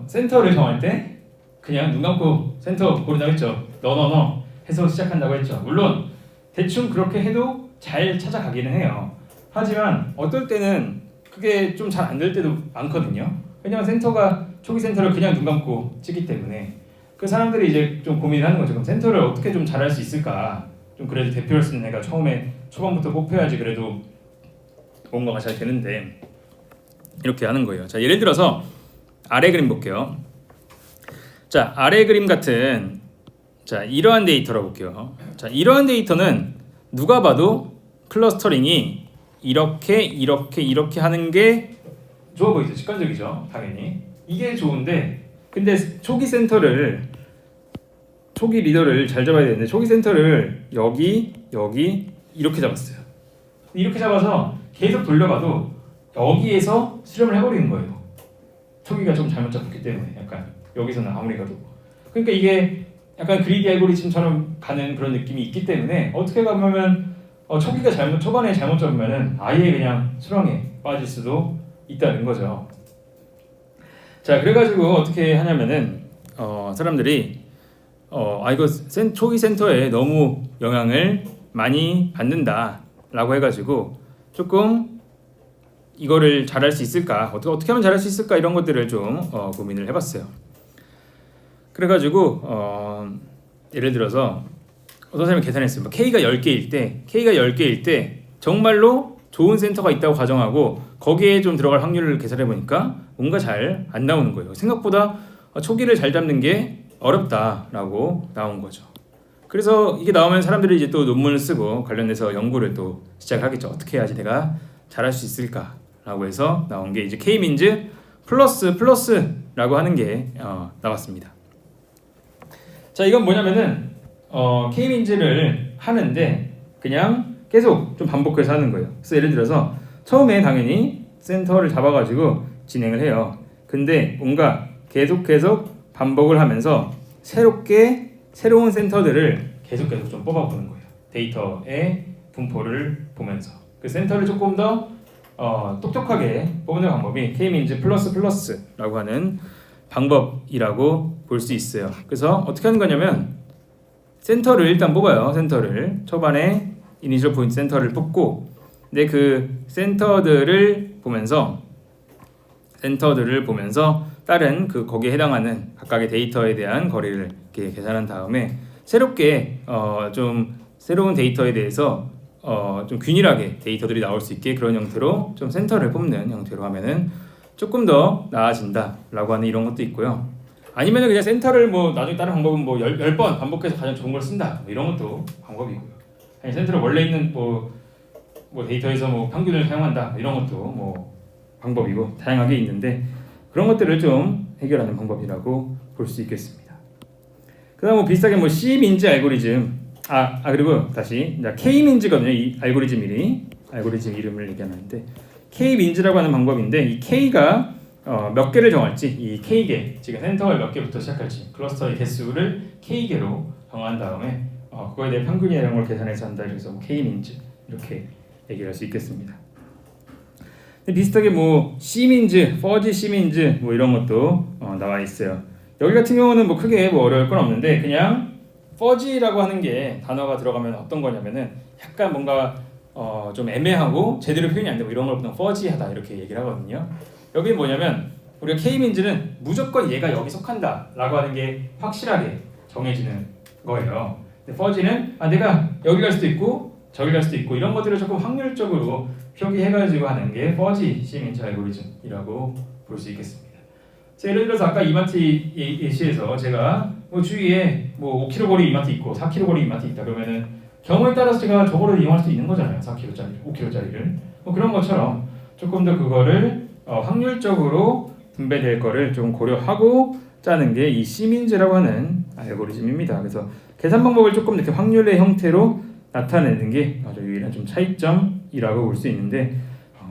Speaker 1: 센터를 정할 때 그냥 눈 감고 센터 고른다고 했죠. 너 해서 시작한다고 했죠. 물론 대충 그렇게 해도 잘 찾아가기는 해요. 하지만 어떨 때는 그게 좀 잘 안 될 때도 많거든요. 왜냐면 초기 센터를 그냥 눈 감고 찍기 때문에 그 사람들이 이제 좀 고민을 하는 거죠. 그럼 센터를 어떻게 좀 잘할 수 있을까? 좀 그래도 대표할 수 있는 애가 초반부터 뽑혀야지 그래도 뭔가가 잘 되는데 이렇게 하는 거예요. 자, 예를 들어서 아래 그림 볼게요. 자, 아래 그림 같은 자, 이러한 데이터로 볼게요. 자, 이러한 데이터는 누가 봐도 클러스터링이 이렇게 하는 게 좋아 보이죠. 직관적이죠. 당연히. 이게 좋은데 근데 초기 리더를 잘 잡아야 되는데 초기 센터를 여기 이렇게 잡았어요. 이렇게 잡아서 계속 돌려봐도 여기에서 수렴을 해버리는 거예요. 초기가 좀 잘못 잡혔기 때문에 약간 여기서는 아무리 가도 그러니까 이게 약간 그리디 알고리즘처럼 가는 그런 느낌이 있기 때문에 어떻게 가면 초기가 초반에 잘못 잡으면은 아예 그냥 수렁에 빠질 수도 있다는 거죠. 자, 그래가지고 어떻게 하냐면은 사람들이 이거 초기 센터에 너무 영향을 많이 받는다라고 해가지고 조금 이거를 잘할 수 있을까 어떻게 하면 잘할 수 있을까 이런 것들을 좀 고민을 해봤어요. 그래가지고 예를 들어서 어떤 사람이 계산했어요. K가 10개일 때 정말로 좋은 센터가 있다고 가정하고 거기에 좀 들어갈 확률을 계산해 보니까 뭔가 잘 안 나오는 거예요. 생각보다 초기를 잘 잡는 게 어렵다라고 나온 거죠. 그래서 이게 나오면 사람들이 이제 또 논문을 쓰고 관련해서 연구를 또 시작하겠죠. 어떻게 해야지 내가 잘할 수 있을까라고 해서 나온 게 이제 K민즈 플러스라고 하는 게 나왔습니다. 자, 이건 뭐냐면은 K민즈를 하는데 그냥 계속 좀 반복해서 하는 거예요. 그래서 예를 들어서 처음에 당연히 센터를 잡아가지고 진행을 해요. 근데 뭔가 계속 반복을 하면서 새로운 센터들을 계속 좀 뽑아보는 거예요. 데이터의 분포를 보면서 그 센터를 조금 더 똑똑하게 뽑는 방법이 K민즈 플러스라고 하는 방법이라고 볼 수 있어요. 그래서 어떻게 하는 거냐면 센터를 일단 뽑아요. 센터를 초반에 이니셜 포인트 센터를 뽑고 근데 그 센터들을 보면서 다른 그 거기에 해당하는 각각의 데이터에 대한 거리를 이렇게 계산한 다음에 새롭게 좀 새로운 데이터에 대해서 좀 균일하게 데이터들이 나올 수 있게 그런 형태로 좀 센터를 뽑는 형태로 하면은 조금 더 나아진다라고 하는 이런 것도 있고요. 아니면은 그냥 센터를 뭐 나중에 다른 방법은 뭐 10번 반복해서 가장 좋은 걸 쓴다 뭐 이런 것도 방법이고요. 아니 센터를 원래 있는 뭐 데이터에서 뭐 평균을 사용한다 이런 것도 뭐 방법이고 다양하게 있는데 그런 것들을 좀 해결하는 방법이라고 볼 수 있겠습니다. 그다음 뭐 비슷하게 뭐 C민즈 알고리즘 그리고 다시 K민즈거든요. 이 알고리즘 이름을 얘기하는데 K민즈라고 하는 방법인데 이 K가 몇 개를 정할지 이 K개 지금 센터를 몇 개부터 시작할지 클러스터의 개수를 K개로 정한 다음에 그거에 대해 평균이라는 걸 계산해서 한다. 그래서 뭐 K민즈 이렇게 얘기를 할 수 있겠습니다. 비슷하게 뭐 C민즈, 퍼지 C민즈 뭐 이런 것도 나와 있어요. 여기 같은 경우는 뭐 크게 뭐 어려울 건 없는데 그냥 퍼지라고 하는 게 단어가 들어가면 어떤 거냐면은 약간 뭔가 좀 애매하고 제대로 표현이 안 되고 이런 걸 보통 퍼지하다 이렇게 얘기를 하거든요. 여기 뭐냐면 우리가 K민즈는 무조건 얘가 여기 속한다라고 하는 게 확실하게 정해지는 거예요. 근데 퍼지는 내가 여기 갈 수도 있고 저기 갈 수도 있고 이런 것들을 조금 확률적으로 표기해가지고 하는 게 퍼지 C민즈 알고리즘이라고 볼 수 있겠습니다. 예를 들어서 아까 이마트 예시에서 제가 뭐 주위에 뭐 5km 거리 이마트 있고 4km 거리 이마트 있다 그러면은 경우에 따라서 제가 저거를 이용할 수 있는 거잖아요. 4km짜리, 5km짜리를 뭐 그런 것처럼 조금 더 그거를 확률적으로 분배될 거를 좀 고려하고 짜는 게 이 C민즈라고 하는 알고리즘입니다. 그래서 계산 방법을 조금 이렇게 확률의 형태로 나타내는 게 아주 유일한 좀 차이점이라고 볼 수 있는데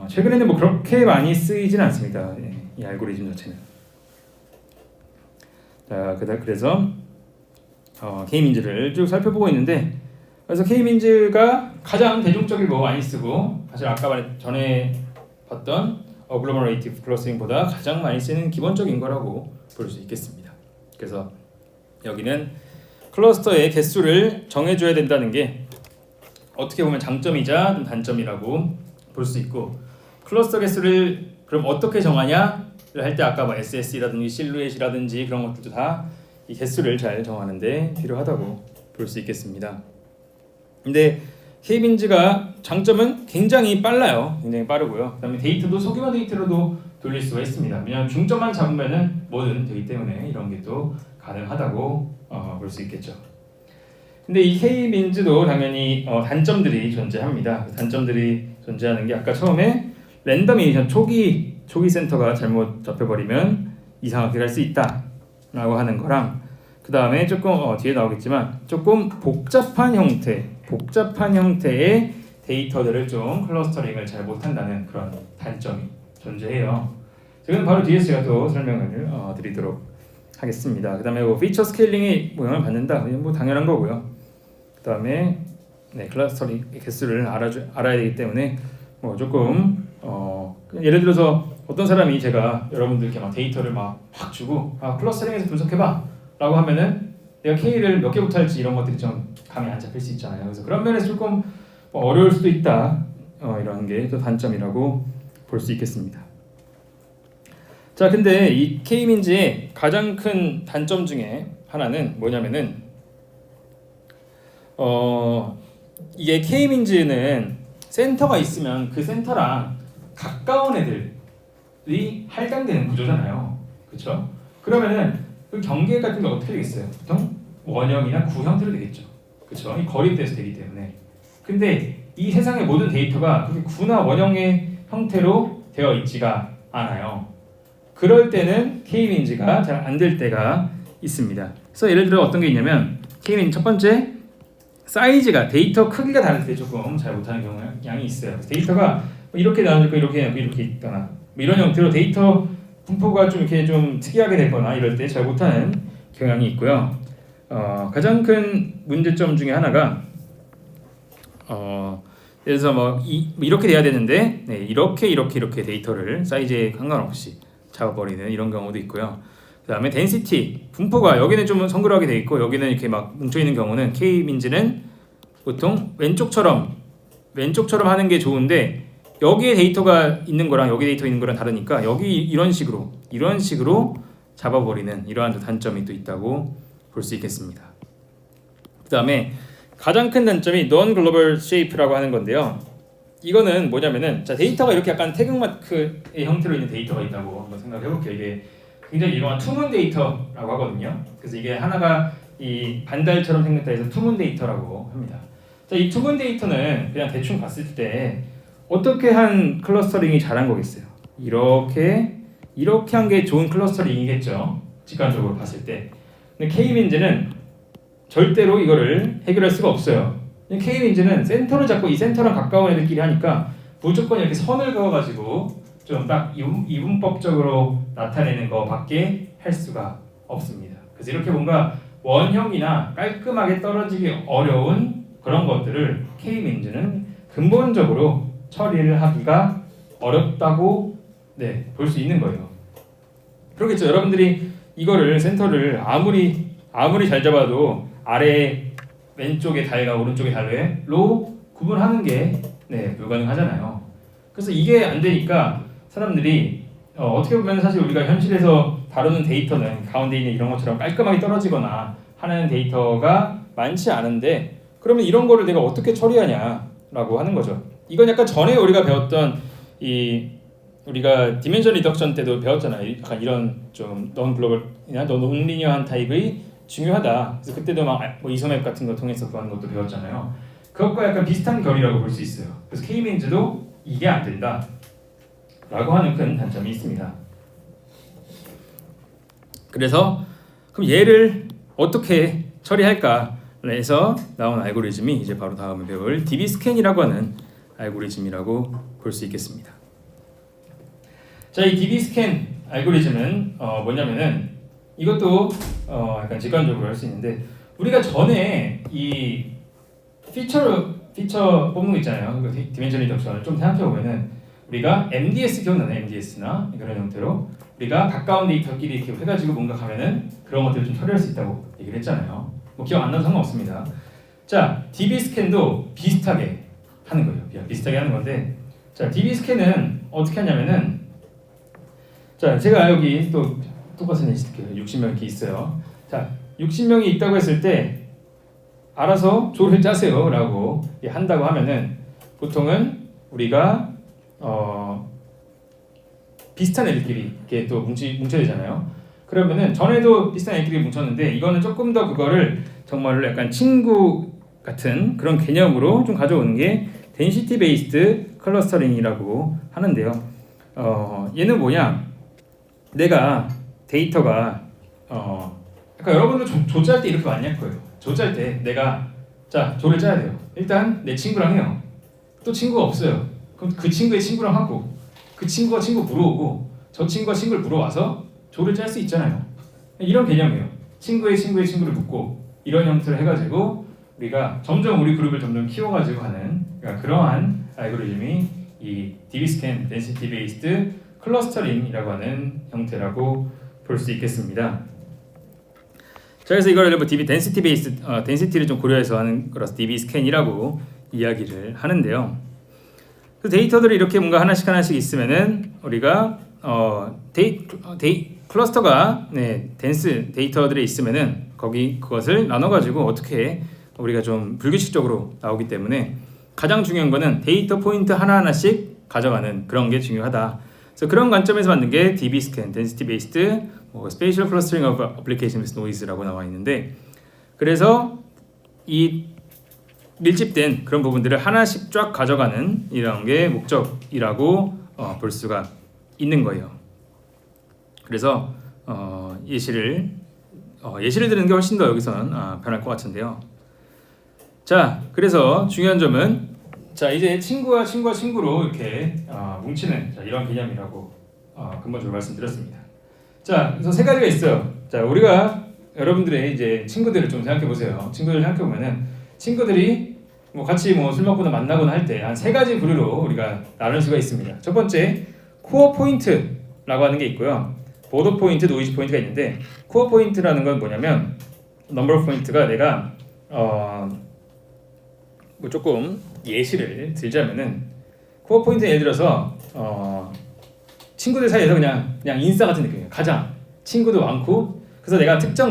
Speaker 1: 최근에는 뭐 그렇게 많이 쓰이진 않습니다. 이 알고리즘 자체는. 자, 그래서 K민즈를 쭉 살펴보고 있는데 그래서 K민즈가 가장 대중적이고 많이 쓰고 사실 아까 전에 봤던 어글로머레이티브 클러스터링보다 가장 많이 쓰는 기본적인 거라고 볼 수 있겠습니다. 그래서 여기는 클러스터의 개수를 정해줘야 된다는 게 어떻게 보면 장점이자 단점이라고 볼 수 있고, 클러스터 개수를 그럼 어떻게 정하냐를 할 때 아까 뭐 SSE라든지 실루엣이라든지 그런 것들도 다 이 개수를 잘 정하는데 필요하다고 볼 수 있겠습니다. 근데 K민즈가 장점은 굉장히 빨라요. 굉장히 빠르고요. 그다음에 데이터도 소규모 데이터로도 돌릴 수가 있습니다. 왜냐하면 중점만 잡으면은 뭐든 되기 때문에 이런 게 또 가능하다고 볼 수 있겠죠. 근데 이 K민즈도 당연히 단점들이 존재합니다. 그 단점들이 존재하는 게 아까 처음에 랜덤이션 초기 센터가 잘못 잡혀버리면 이상하게 갈 수 있다라고 하는 거랑, 그 다음에 조금 뒤에 나오겠지만 조금 복잡한 형태의 데이터들을 좀 클러스터링을 잘 못한다는 그런 단점이 존재해요. 지금 바로 뒤에서 제가 또 설명을 드리도록 하겠습니다. 그 다음에 피처 스케일링이 영향을 받는다, 뭐 당연한 거고요. 그 다음에 클러스터링 개수를 알아야 되기 때문에 뭐 조금 예를 들어서 어떤 사람이 제가 여러분들께 막 데이터를 막 확 주고 클러스터링에서 분석해봐 라고 하면은 내가 K를 몇 개부터 할지 이런 것들이 좀 감이 안 잡힐 수 있잖아요. 그래서 그런 면에서 조금 어려울 수도 있다, 이런 게 또 단점이라고 볼 수 있겠습니다. 자, 근데 이 K민즈의 가장 큰 단점 중에 하나는 뭐냐면은 이게 K민즈는 센터가 있으면 그 센터랑 가까운 애들이 할당되는 구조잖아요. 그렇죠? 그러면은 그 경계 같은 게 어떻게 되겠어요? 보통 원형이나 구 형태로 되겠죠. 그렇죠? 이 거립돼서 되기 때문에. 근데 이 세상의 모든 데이터가 그렇게 구나 원형의 형태로 되어 있지가 않아요. 그럴 때는 K민즈가 잘 안 될 때가 있습니다. 그래서 예를 들어 어떤 게 있냐면 K민즈 첫 번째, 사이즈가 데이터 크기가 다를 때 조금 잘 못하는 경향이 있어요. 데이터가 이렇게 나누고 이렇게 있거나 뭐 이런 형태로 데이터 분포가 좀 이렇게 좀 특이하게 되거나 이럴 때 잘 못하는 경향이 있고요. 가장 큰 문제점 중에 하나가 예를 들어서 뭐 이렇게 돼야 되는데 이렇게 데이터를 사이즈에 상관없이 잡아버리는 이런 경우도 있고요. 그 다음에 덴시티 분포가 여기는 좀 성그러하게 돼 있고 여기는 이렇게 막 뭉쳐 있는 경우는 K민즈는 보통 왼쪽처럼 하는 게 좋은데 여기에 데이터가 있는 거랑 여기 데이터 있는 거랑 다르니까 여기 이런 식으로 잡아버리는 이러한 단점이 또 있다고 볼 수 있겠습니다. 그 다음에 가장 큰 단점이 non-global shape라고 하는 건데요. 이거는 뭐냐면은 자, 데이터가 이렇게 약간 태극마크의 형태로 있는 데이터가 있다고 한번 생각해 볼게요. 이게 굉장히 유명한 투문 데이터라고 하거든요. 그래서 이게 하나가 이 반달처럼 생겼다 해서 투문 데이터라고 합니다. 자, 이 투문 데이터는 그냥 대충 봤을 때 어떻게 한 클러스터링이 잘한 거겠어요? 이렇게 한 게 좋은 클러스터링이겠죠. 직관적으로 봤을 때. 근데 K민즈는 절대로 이거를 해결할 수가 없어요. K민즈는 센터를 잡고 이 센터랑 가까운 애들끼리 하니까 무조건 이렇게 선을 그어가지고 좀 딱 이분법적으로 나타내는 거밖에 할 수가 없습니다. 그래서 이렇게 뭔가 원형이나 깔끔하게 떨어지기 어려운 그런 것들을 K민즈는 근본적으로 처리를 하기가 어렵다고 볼 수 있는 거예요. 그렇겠죠. 여러분들이 이거를 센터를 아무리 잘 잡아도 아래 왼쪽의 달과 오른쪽의 달로 구분하는 게 불가능하잖아요. 그래서 이게 안 되니까 사람들이 어떻게 보면 사실 우리가 현실에서 다루는 데이터는 가운데 있는 이런 것처럼 깔끔하게 떨어지거나 하는 데이터가 많지 않은데 그러면 이런 거를 내가 어떻게 처리하냐라고 하는 거죠. 이건 약간 전에 우리가 배웠던 우리가 디멘션 리덕션 때도 배웠잖아요. 약간 이런 좀 non-global이나 non-linear한 타입의 중요하다. 그래서 그때도 막 뭐 이소맵 같은 거 통해서 구하는 것도 배웠잖아요. 그것과 약간 비슷한 결이라고 볼 수 있어요. 그래서 K민즈도 이게 안 된다 라고 하는 큰 단점이 있습니다. 그래서 그럼 얘를 어떻게 처리할까 해서 나온 알고리즘이 이제 바로 다음에 배울 DB스캔이라고 하는 알고리즘이라고 볼 수 있겠습니다. 자, 이 DB스캔 알고리즘은 뭐냐면은 이것도 약간 직관적으로 할 수 있는데 우리가 전에 이 피처 뽑는 거 있잖아요. 그 디멘션 리덕션을 좀 생각해 보면은 우리가 MDS 기억나나요? MDS나 그런 형태로 우리가 가까운 데이터끼리 이렇게 해가지고 뭔가 가면은 그런 것들을 좀 처리할 수 있다고 얘기를 했잖아요. 뭐 기억 안 나도 상관없습니다. 자, DB 스캔도 비슷하게 하는 거예요. 비슷하게 하는 건데, 자, DB 스캔은 어떻게 하냐면은, 자, 제가 여기 또 똑같은 예시 드릴게요. 60명 이렇게 있어요. 자, 60명이 있다고 했을 때 알아서 조를 짜세요라고 한다고 하면은 보통은 우리가 비슷한 애들끼리 이렇게 또 뭉쳐야 되잖아요. 그러면은 전에도 비슷한 애들끼리 뭉쳤는데 이거는 조금 더 그거를 정말로 약간 친구 같은 그런 개념으로 좀 가져오는 게 density based clustering이라고 하는데요. 얘는 뭐냐? 내가 데이터가 그러니까 여러분들 조 짤 때 이렇게 많이 할 거예요. 조 짤 때 내가 자 조를 짜야 돼요. 일단 내 친구랑 해요. 또 친구가 없어요. 그럼 그 친구의 친구랑 하고 그 친구가 친구 물어오고 저 친구가 친구를 물어와서 조를 짤 수 있잖아요. 이런 개념이에요. 친구의 친구의 친구를 묻고 이런 형태로 해가지고 우리가 점점 우리 그룹을 점점 키워가지고 하는 그러니까 그러한 알고리즘이 이 DB스캔 Density Based Clustering이라고 하는 형태라고 볼 수 있겠습니다. 자, 그래서 이걸 뭐 DB Density Based Density를 좀 고려해서 하는 거라서 DB스캔이라고 이야기를 하는데요. 그 데이터들이 이렇게 뭔가 하나씩 있으면은 우리가 클러스터가 덴스 데이터들이 있으면은 그것을 나눠 가지고 어떻게 우리가 좀 불규칙적으로 나오기 때문에 가장 중요한 거는 데이터 포인트 하나씩 가져가는 그런 게 중요하다. 그래서 그런 관점에서 만든 게 DB스캔, Density Based Spatial Clustering of Application with Noise라고 나와 있는데, 그래서 이 밀집된 그런 부분들을 하나씩 쫙 가져가는 이런 게 목적이라고 볼 수가 있는 거예요. 그래서 예시를 드리는 게 훨씬 더 여기서는 편할 것 같은데요. 자, 그래서 중요한 점은 자 이제 친구와 친구로 이렇게 뭉치는 이런 개념이라고 근본적으로 말씀드렸습니다. 자, 그래서 세 가지가 있어요. 자, 우리가 여러분들의 이제 친구들을 좀 생각해 보세요. 친구들 생각해 보면은 친구들이 뭐 같이 뭐 술 먹거나 만나거나 할 때 한 세 가지 부류로 우리가 나눌 수가 있습니다. 첫 번째 코어 포인트라고 하는 게 있고요. 보더 포인트, 노이즈 포인트가 있는데 코어 포인트라는 건 뭐냐면 넘버 오브 포인트가 내가 뭐 조금 예시를 들자면은 코어 포인트 예를 들어서 친구들 사이에서 그냥 인싸 같은 느낌이에요. 가장 친구도 많고 그래서 내가 특정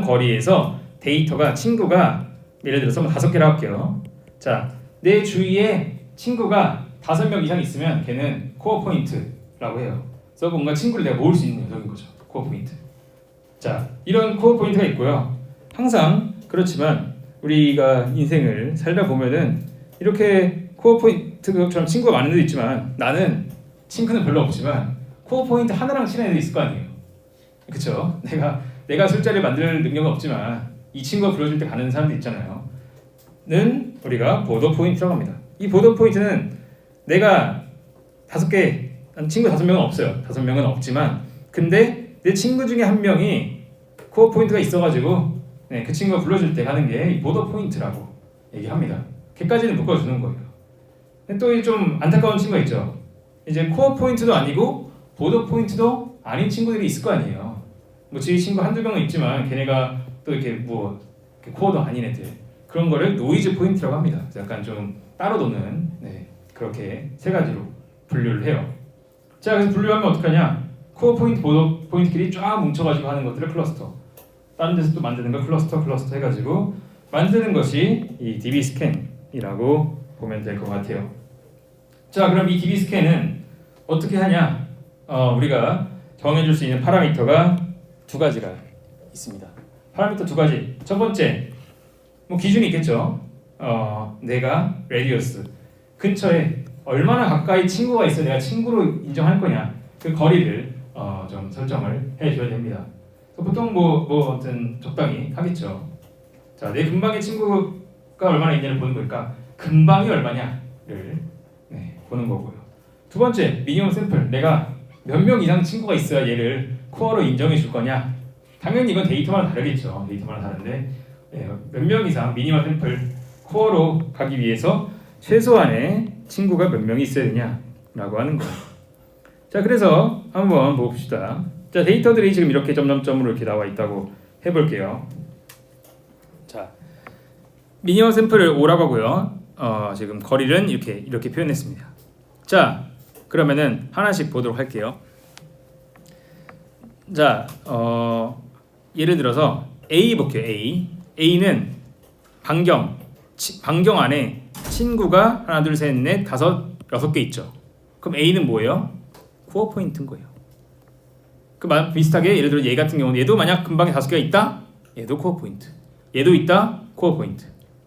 Speaker 1: 거리에서 데이터가 친구가 예를 들어서 뭐 5개라고 할게요. 자, 내 주위에 친구가 5명 이상 있으면 걔는 코어 포인트라고 해요. 그래서 뭔가 친구를 내가 모을 수 있는 녀석인 거죠. 코어 포인트. 자, 이런 코어 포인트가 있고요. 항상 그렇지만 우리가 인생을 살다 보면은 이렇게 코어 포인트처럼 친구가 많은 애도 있지만 나는 친구는 별로 없지만 코어 포인트 하나랑 친한 애도 있을 거 아니에요. 그렇죠? 내가 술자리를 만들 능력은 없지만 이 친구가 불러줄 때 가는 사람도 있잖아요. 는 우리가 보더 포인트라고 합니다. 이 보더 포인트는 내가 5개, 친구 5명은 없어요. 5명은 없지만 근데 내 친구 중에 한 명이 코어 포인트가 있어가지고 그 친구가 불러줄 때 가는 게 이 보더 포인트라고 얘기합니다. 걔까지는 묶어주는 거예요. 근데 또 좀 안타까운 친구가 있죠. 이제 코어 포인트도 아니고 보더 포인트도 아닌 친구들이 있을 거 아니에요. 뭐 제 친구 한두 명은 있지만 걔네가 또 이렇게 뭐 코어도 아닌 애들 그런 거를 노이즈 포인트라고 합니다. 그래서 약간 좀 따로 노는 그렇게 세 가지로 분류를 해요. 자, 그래서 분류하면 어떡하냐? 코어 포인트, 보더 포인트끼리 쫙 뭉쳐가지고 하는 것들을 클러스터. 다른 데서 또 만드는 거 클러스터 해가지고 만드는 것이 이 DB 스캔이라고 보면 될 것 같아요. 자, 그럼 이 DB 스캔은 어떻게 하냐? 우리가 정해줄 수 있는 파라미터가 두 가지가 있습니다. 파라미터 두 가지. 첫 번째, 뭐 기준이 있겠죠. 내가 레디어스 근처에 얼마나 가까이 친구가 있어 내가 친구로 인정할 거냐 그 거리를 좀 설정을 해줘야 됩니다. 보통 뭐 아무튼 적당히 하겠죠. 자, 내 근방의 친구가 얼마나 있냐를 보는 걸까? 근방이 얼마냐를 보는 거고요. 두 번째, 미니멈 샘플. 내가 몇 명 이상 친구가 있어야 얘를 코어로 인정해 줄 거냐? 당연히 이건 데이터마다 다르겠죠. 데이터마다 다른데 몇 명 이상 미니멈 샘플 코어로 가기 위해서 최소한의 친구가 몇 명이 있어야 되냐라고 하는 거예요. 자, 그래서 한번 봅시다. 자, 데이터들이 지금 이렇게 점점점으로 이렇게 나와 있다고 해볼게요. 자, 미니멈 샘플을 5라고 하고요. 지금 거리는 이렇게 표현했습니다. 자, 그러면은 하나씩 보도록 할게요. 자, 예를 들어서 A 볼게요. A는 반경 안에 친구가 하나, 둘, 셋, 넷, 다섯, 6개 있죠. 그럼 A는 뭐예요? 코어 포인트인 거예요. 비슷하게 예를 들어 얘 같은 경우는 얘도 만약 근방에 5개가 있다? 얘도 코어 포인트. 얘도 있다? 코어 포인트.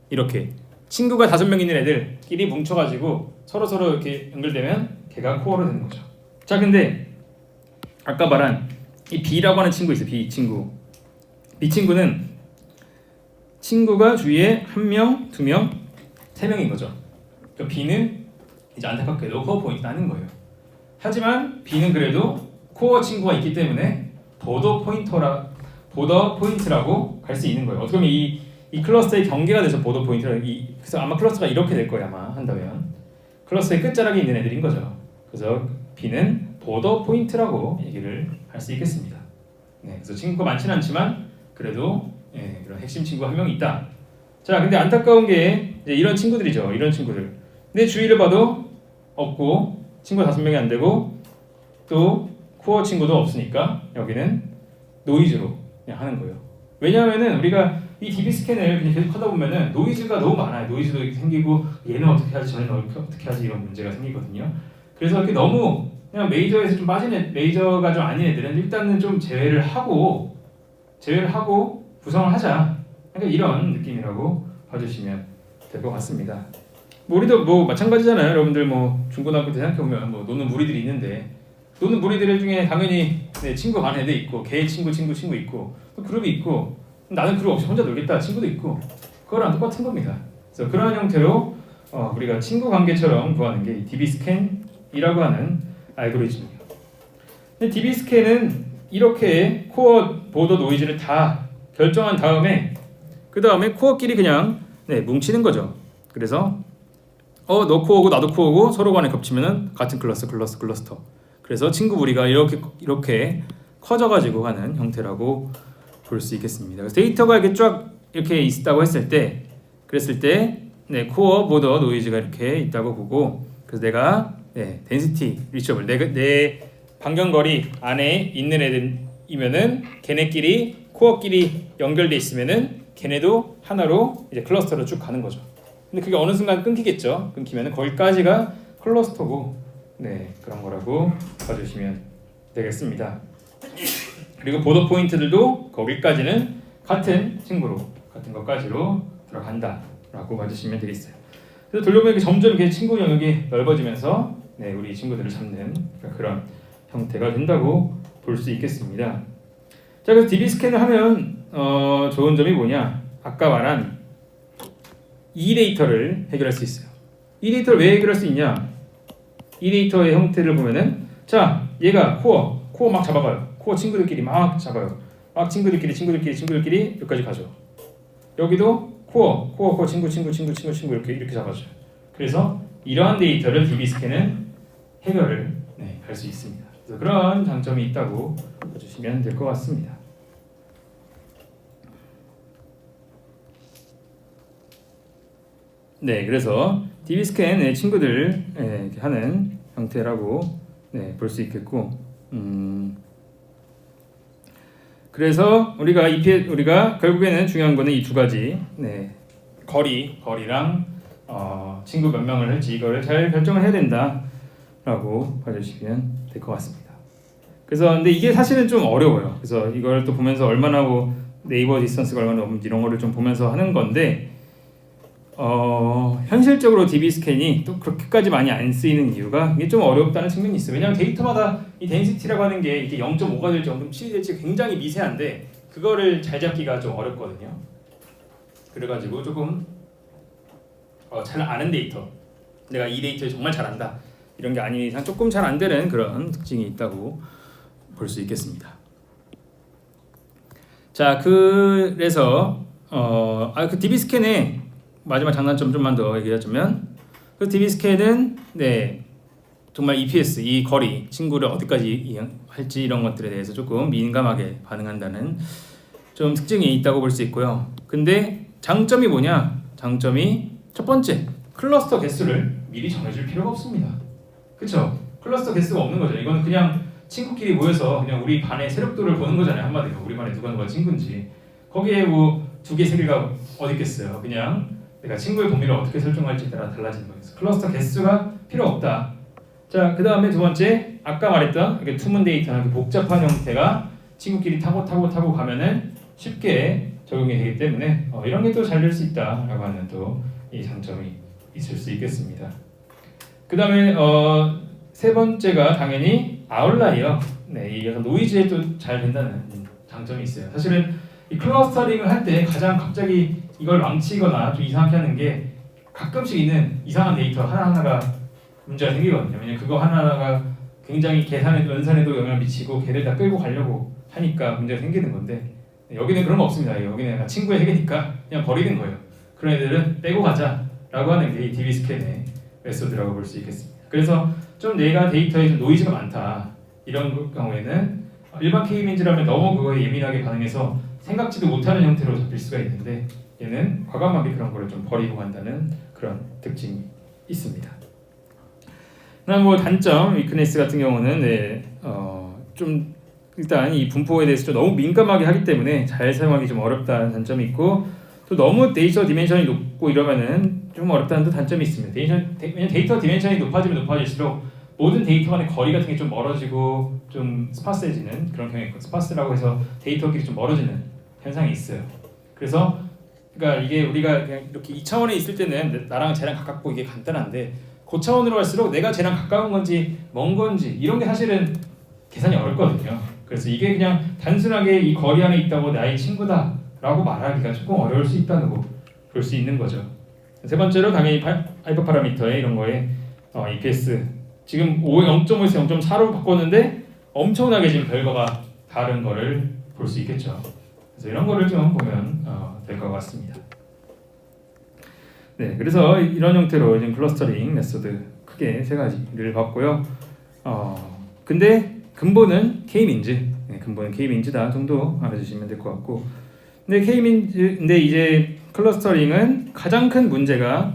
Speaker 1: 이렇게 친구가 5명 있는 애들끼리 뭉쳐가지고 서로 이렇게 연결되면 걔가 코어로 되는 거죠. 자, 근데 아까 말한 이 B라고 하는 친구 있어요. B 친구. B 친구는 친구가 주위에 1명, 2명, 3명인 거죠. 그러니까 B는 이제 안타깝게도 코어 포인트 나는 거예요. 하지만 B는 그래도 코어 친구가 있기 때문에 보더 포인트라고 갈 수 있는 거예요. 어떻게 보면 이 클러스터의 경계가 돼서 보더 포인트라. 그래서 아마 클러스터가 이렇게 될 거예요. 아마 한다면 클러스터의 끝자락에 있는 애들인 거죠. 그래서 B는 보더 포인트라고 얘기를 할 수 있겠습니다. 네, 그래서 친구가 많지는 않지만 그래도 그런 핵심 친구가 1명 있다. 자, 근데 안타까운 게 이제 이런 친구들이죠. 이런 친구들. 내 주위를 봐도 없고 친구가 5명이 안 되고 또 코어 친구도 없으니까 여기는 노이즈로 그냥 하는 거예요. 왜냐하면은 우리가 이 DB 스캔을 그냥 계속 하다 보면은 노이즈가 너무 많아요. 노이즈도 생기고 얘는 어떻게 하지, 저는 어떻게 하지 이런 문제가 생기거든요. 그래서 이렇게 너무 그냥 메이저에서 좀 빠진 메이저가 좀 아닌 애들은 일단은 좀 제외를 하고 구성을 하자. 그러니까 이런 느낌이라고 봐주시면 될 것 같습니다. 우리도 마찬가지잖아요. 여러분들 중고등학교 때 생각해 보면 노는 무리들이 있는데 노는 무리들 중에 당연히 친구 반 애도 있고 걔 친구 있고 또 그룹이 있고 나는 그룹 없이 혼자 놀겠다 친구도 있고 그거랑 똑같은 겁니다. 그래서 그러한 형태로 우리가 친구 관계처럼 구하는 게 DB 스캔이라고 하는 알고리즘이에요. 근데 DB 스캔은 이렇게 코어 보더 노이즈를 다 결정한 다음에 그 다음에 코어끼리 그냥 뭉치는 거죠. 그래서 너 코어고 나도 코어고 서로 간에 겹치면은 같은 클러스터. 그래서 친구 무리가 이렇게 커져가지고 가는 형태라고 볼 수 있겠습니다. 그래서 데이터가 이렇게 쫙 이렇게 있다고 그랬을 때 코어 보더 노이즈가 이렇게 있다고 보고 그래서 내가 density reachable 내 반경거리 안에 있는 애들이면은 걔네끼리 코어끼리 연결돼 있으면은 걔네도 하나로 이제 클러스터로 쭉 가는 거죠. 근데 그게 어느 순간 끊기겠죠. 끊기면은 거기까지가 클러스터고 그런 거라고 봐주시면 되겠습니다. 그리고 보더 포인트들도 거기까지는 같은 것까지로 들어간다라고 봐주시면 되겠어요. 그래서 돌려보니까 점점 이렇게 친구 영역이 넓어지면서 우리 친구들을 잡는 그런 형태가 된다고 볼 수 있겠습니다. 자, 그래서 DB 스캔을 하면 좋은 점이 뭐냐? 아까 말한 이 데이터를 해결할 수 있어요. 이 데이터를 왜 해결할 수 있냐? 이 데이터의 형태를 보면은 자, 얘가 코어 막 잡아가요. 코어 친구들끼리 막 잡아요. 막 친구들끼리 여기까지 가죠. 여기도 코어 친구 이렇게 잡아줘요. 그래서 이러한 데이터를 DB 스캔은 해결을 할 수 있습니다. 그래서 그런 장점이 있다고 봐주시면 될 것 같습니다. 그래서 DB 스캔의 친구들 이렇게 하는 형태라고 볼 수 있겠고, 그래서 우리가 결국에는 중요한 거는 이 두 가지, 거리랑 친구 몇 명을 할지 이거를 잘 결정을 해야 된다라고 봐주시면 될 것 같습니다. 그래서 근데 이게 사실은 좀 어려워요. 그래서 이걸 또 보면서 얼마나 네이버 디스턴스가 얼마나 넘는지 이런 거를 좀 보면서 하는 건데. 현실적으로 DB 스캔이 또 그렇게까지 많이 안 쓰이는 이유가 이게 좀 어렵다는 측면이 있어요. 왜냐하면 데이터마다 이 덴시티라고 하는 게 이게 0.5가 될지 0.7이 될지 굉장히 미세한데 그거를 잘 잡기가 좀 어렵거든요. 그래가지고 조금 잘 아는 데이터, 내가 이 데이터를 정말 잘 안다 이런 게 아닌 이상 조금 잘 안 되는 그런 특징이 있다고 볼 수 있겠습니다. 자, 그래서 그 DB 스캔의 마지막 장단점 좀만 더 얘기하자면 그 DB 스캔은 네 정말 EPS 이 거리 친구를 어디까지 할지 이런 것들에 대해서 조금 민감하게 반응한다는 좀 특징이 있다고 볼 수 있고요. 근데 장점이 뭐냐? 장점이 첫 번째 클러스터 개수를 미리 정해줄 필요가 없습니다. 그렇죠? 클러스터 개수가 없는 거죠. 이거는 그냥 친구끼리 모여서 그냥 우리 반의 세력도를 보는 거잖아요. 한마디로 우리 반에 누가 친구인지. 거기에 뭐 2개, 3개가 어디 있겠어요. 그냥 내가 친구의 범위를 어떻게 설정할지에 따라 달라지는 거예요. 클러스터 개수가 필요 없다. 자, 그 다음에 두 번째 아까 말했던 이렇게 투문 데이터나 이렇게 복잡한 형태가 친구끼리 타고 가면은 쉽게 적용이 되기 때문에 이런 게 또 잘 될 수 있다라고 하는 또 이 장점이 있을 수 있겠습니다. 그 다음에 세 번째가 당연히 아웃라이어. 네, 이 약간 노이즈에 또 잘 된다는 장점이 있어요. 사실은 이 클러스터링을 할 때 가장 갑자기 이걸 망치거나 좀 이상하게 하는 게 가끔씩 있는 이상한 데이터 하나하나가 문제가 생기거든요. 왜냐면 그거 하나하나가 굉장히 연산에도 영향을 미치고 걔를 다 끌고 가려고 하니까 문제가 생기는 건데 여기는 그런 거 없습니다. 여기는 약간 친구의 해계니까 그냥 버리는 거예요. 그런 애들은 빼고 가자라고 하는 게 이 DB 스캔의 메소드라고 볼 수 있겠습니다. 그래서 좀 내가 데이터에 좀 노이즈가 많다 이런 경우에는 일반 K민즈라면 너무 그거에 예민하게 반응해서 생각지도 못하는 형태로 잡힐 수가 있는데 얘는 과감하게 그런 거를 좀 버리고 간다는 그런 특징이 있습니다. 그다음 뭐 단점 위크네스 같은 경우는 좀 일단 이 분포에 대해서 좀 너무 민감하게 하기 때문에 잘 사용하기 좀 어렵다는 단점이 있고 또 너무 데이터 디멘션이 높고 이러면은 좀 어렵다는 또 단점이 있습니다. 데이터 디멘션이 높아질수록 모든 데이터 간의 거리 같은 게 좀 멀어지고 좀 스파스해지는 그런 경향이 있고 스파스라고 해서 데이터끼리 좀 멀어지는 현상이 있어요. 그래서 그러니까 이게 우리가 그냥 이렇게 2차원에 있을 때는 나랑 쟤랑 가깝고 이게 간단한데 고차원으로 갈수록 내가 쟤랑 가까운 건지 먼 건지 이런 게 사실은 계산이 어렵거든요. 그래서 이게 그냥 단순하게 이 거리 안에 있다고 나의 친구다라고 말하기가 조금 어려울 수 있다고 볼 수 있는 거죠. 세 번째로 당연히 하이퍼 파라미터의 이런 거에 EPS 지금 0.5에서 0.4로 바꿨는데 엄청나게 지금 결과가 다른 거를 볼 수 있겠죠. 그래서 이런 거를 좀 보면 될 것 같습니다. 네, 그래서 이런 형태로 지금 클러스터링 메소드 크게 세 가지를 봤고요. 근데 근본은 K민즈, 근본은 K민즈다 정도 알아주시면 될 것 같고, 근데 이제 클러스터링은 가장 큰 문제가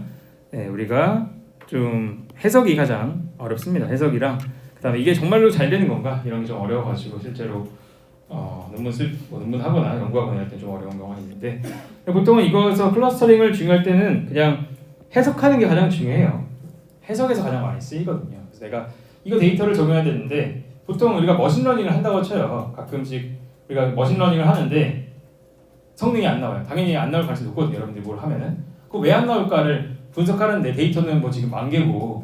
Speaker 1: 우리가 좀 해석이 가장 어렵습니다. 해석이랑 그다음에 이게 정말로 잘 되는 건가 이런 게 좀 어려워가지고 실제로 논문하거나 연구하거나 할 때 좀 어려운 경우가 있는데 보통은 이거에서 클러스터링을 중요할 때는 그냥 해석하는 게 가장 중요해요. 해석에서 가장 많이 쓰이거든요. 그래서 내가 이거 데이터를 적용해야 되는데 보통 우리가 머신러닝을 한다고 쳐요. 가끔씩 우리가 머신러닝을 하는데 성능이 안 나와요. 당연히 안 나올 가능성이 높거든요. 여러분들이 뭘 하면은 그 왜 안 나올까를 분석하는데 데이터는 뭐 지금 10,000개고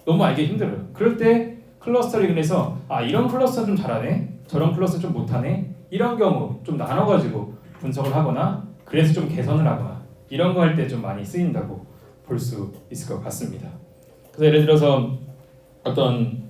Speaker 1: 너무 알기 힘들어요. 그럴 때 클러스터링을 해서 이런 클러스터 좀 잘하네, 저런 클러스터 좀 못하네 이런 경우 좀 나눠가지고 분석을 하거나 그래서 좀 개선을 하거나 이런 거 할 때 좀 많이 쓰인다고 볼 수 있을 것 같습니다. 그래서 예를 들어서 어떤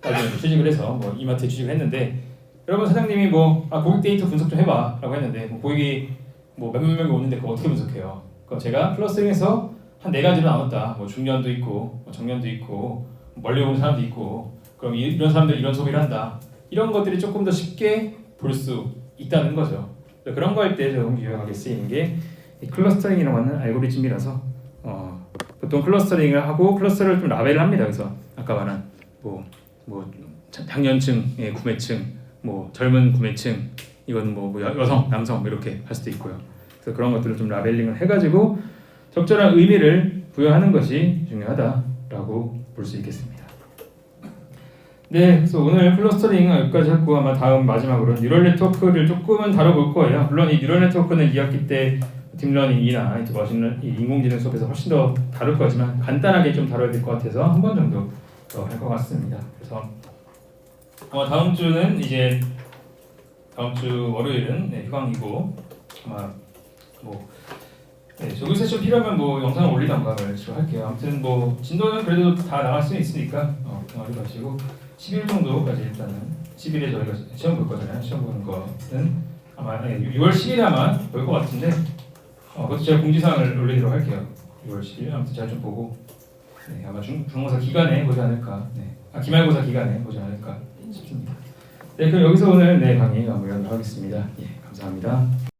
Speaker 1: 나중에 취직을 해서 이마트에 취직을 했는데 여러분 사장님이 고객 데이터 분석 좀 해봐라고 했는데 고객이 몇몇 명이 오는데 그거 어떻게 분석해요? 그럼 제가 클러스터링해서 한 4가지로 나눴다. 중년도 있고 청년도 있고 멀리 오는 사람도 있고 그럼 이런 사람들 이런 소비를 한다. 이런 것들이 조금 더 쉽게 볼 수 있다는 거죠. 그런 거 할 때 좀 유용하게 쓰이는 게 이 클러스터링이라고 하는 알고리즘이라서 보통 클러스터링을 하고 클러스터를 좀 라벨을 합니다. 그래서 아까 말한 장년층의 구매층, 젊은 구매층, 이건 여성, 남성 이렇게 할 수도 있고요. 그래서 그런 것들을 좀 라벨링을 해가지고 적절한 의미를 부여하는 것이 중요하다라고 볼 수 있겠습니다. 네, 그래서 오늘 클러스터링은 여기까지 했고 아마 다음 마지막으로 뉴럴 네트워크를 조금은 다뤄볼 거예요. 물론 이 뉴럴 네트워크는 2학기 때 딥러닝이나 인공지능 수업에서 훨씬 더 다룰 거지만 간단하게 좀 다뤄야 될 것 같아서 한 번 정도 더 할 것 같습니다. 그래서 다음 주는 이제 다음 주 월요일은 휴강이고 아마 조교 세션 필요하면 영상을 올리던가 할게요. 아무튼 진도는 그래도 다 나갈 수 있으니까 동아리 가시고 10일 정도까지 일단은 10일에 저희가 시험 볼 거잖아요. 시험 보는 거는 아마 6월 10일에 아마 볼 것 같은데 그것도 제가 공지사항을 올리도록 할게요. 6월 10일 아무튼 제가 좀 보고 네, 아마 중간고사 기간에 보지 않을까. 네. 기말고사 기간에 보지 않을까 싶습니다. 네, 그럼 여기서 오늘 강의 마무리하도록 하겠습니다. 예, 감사합니다.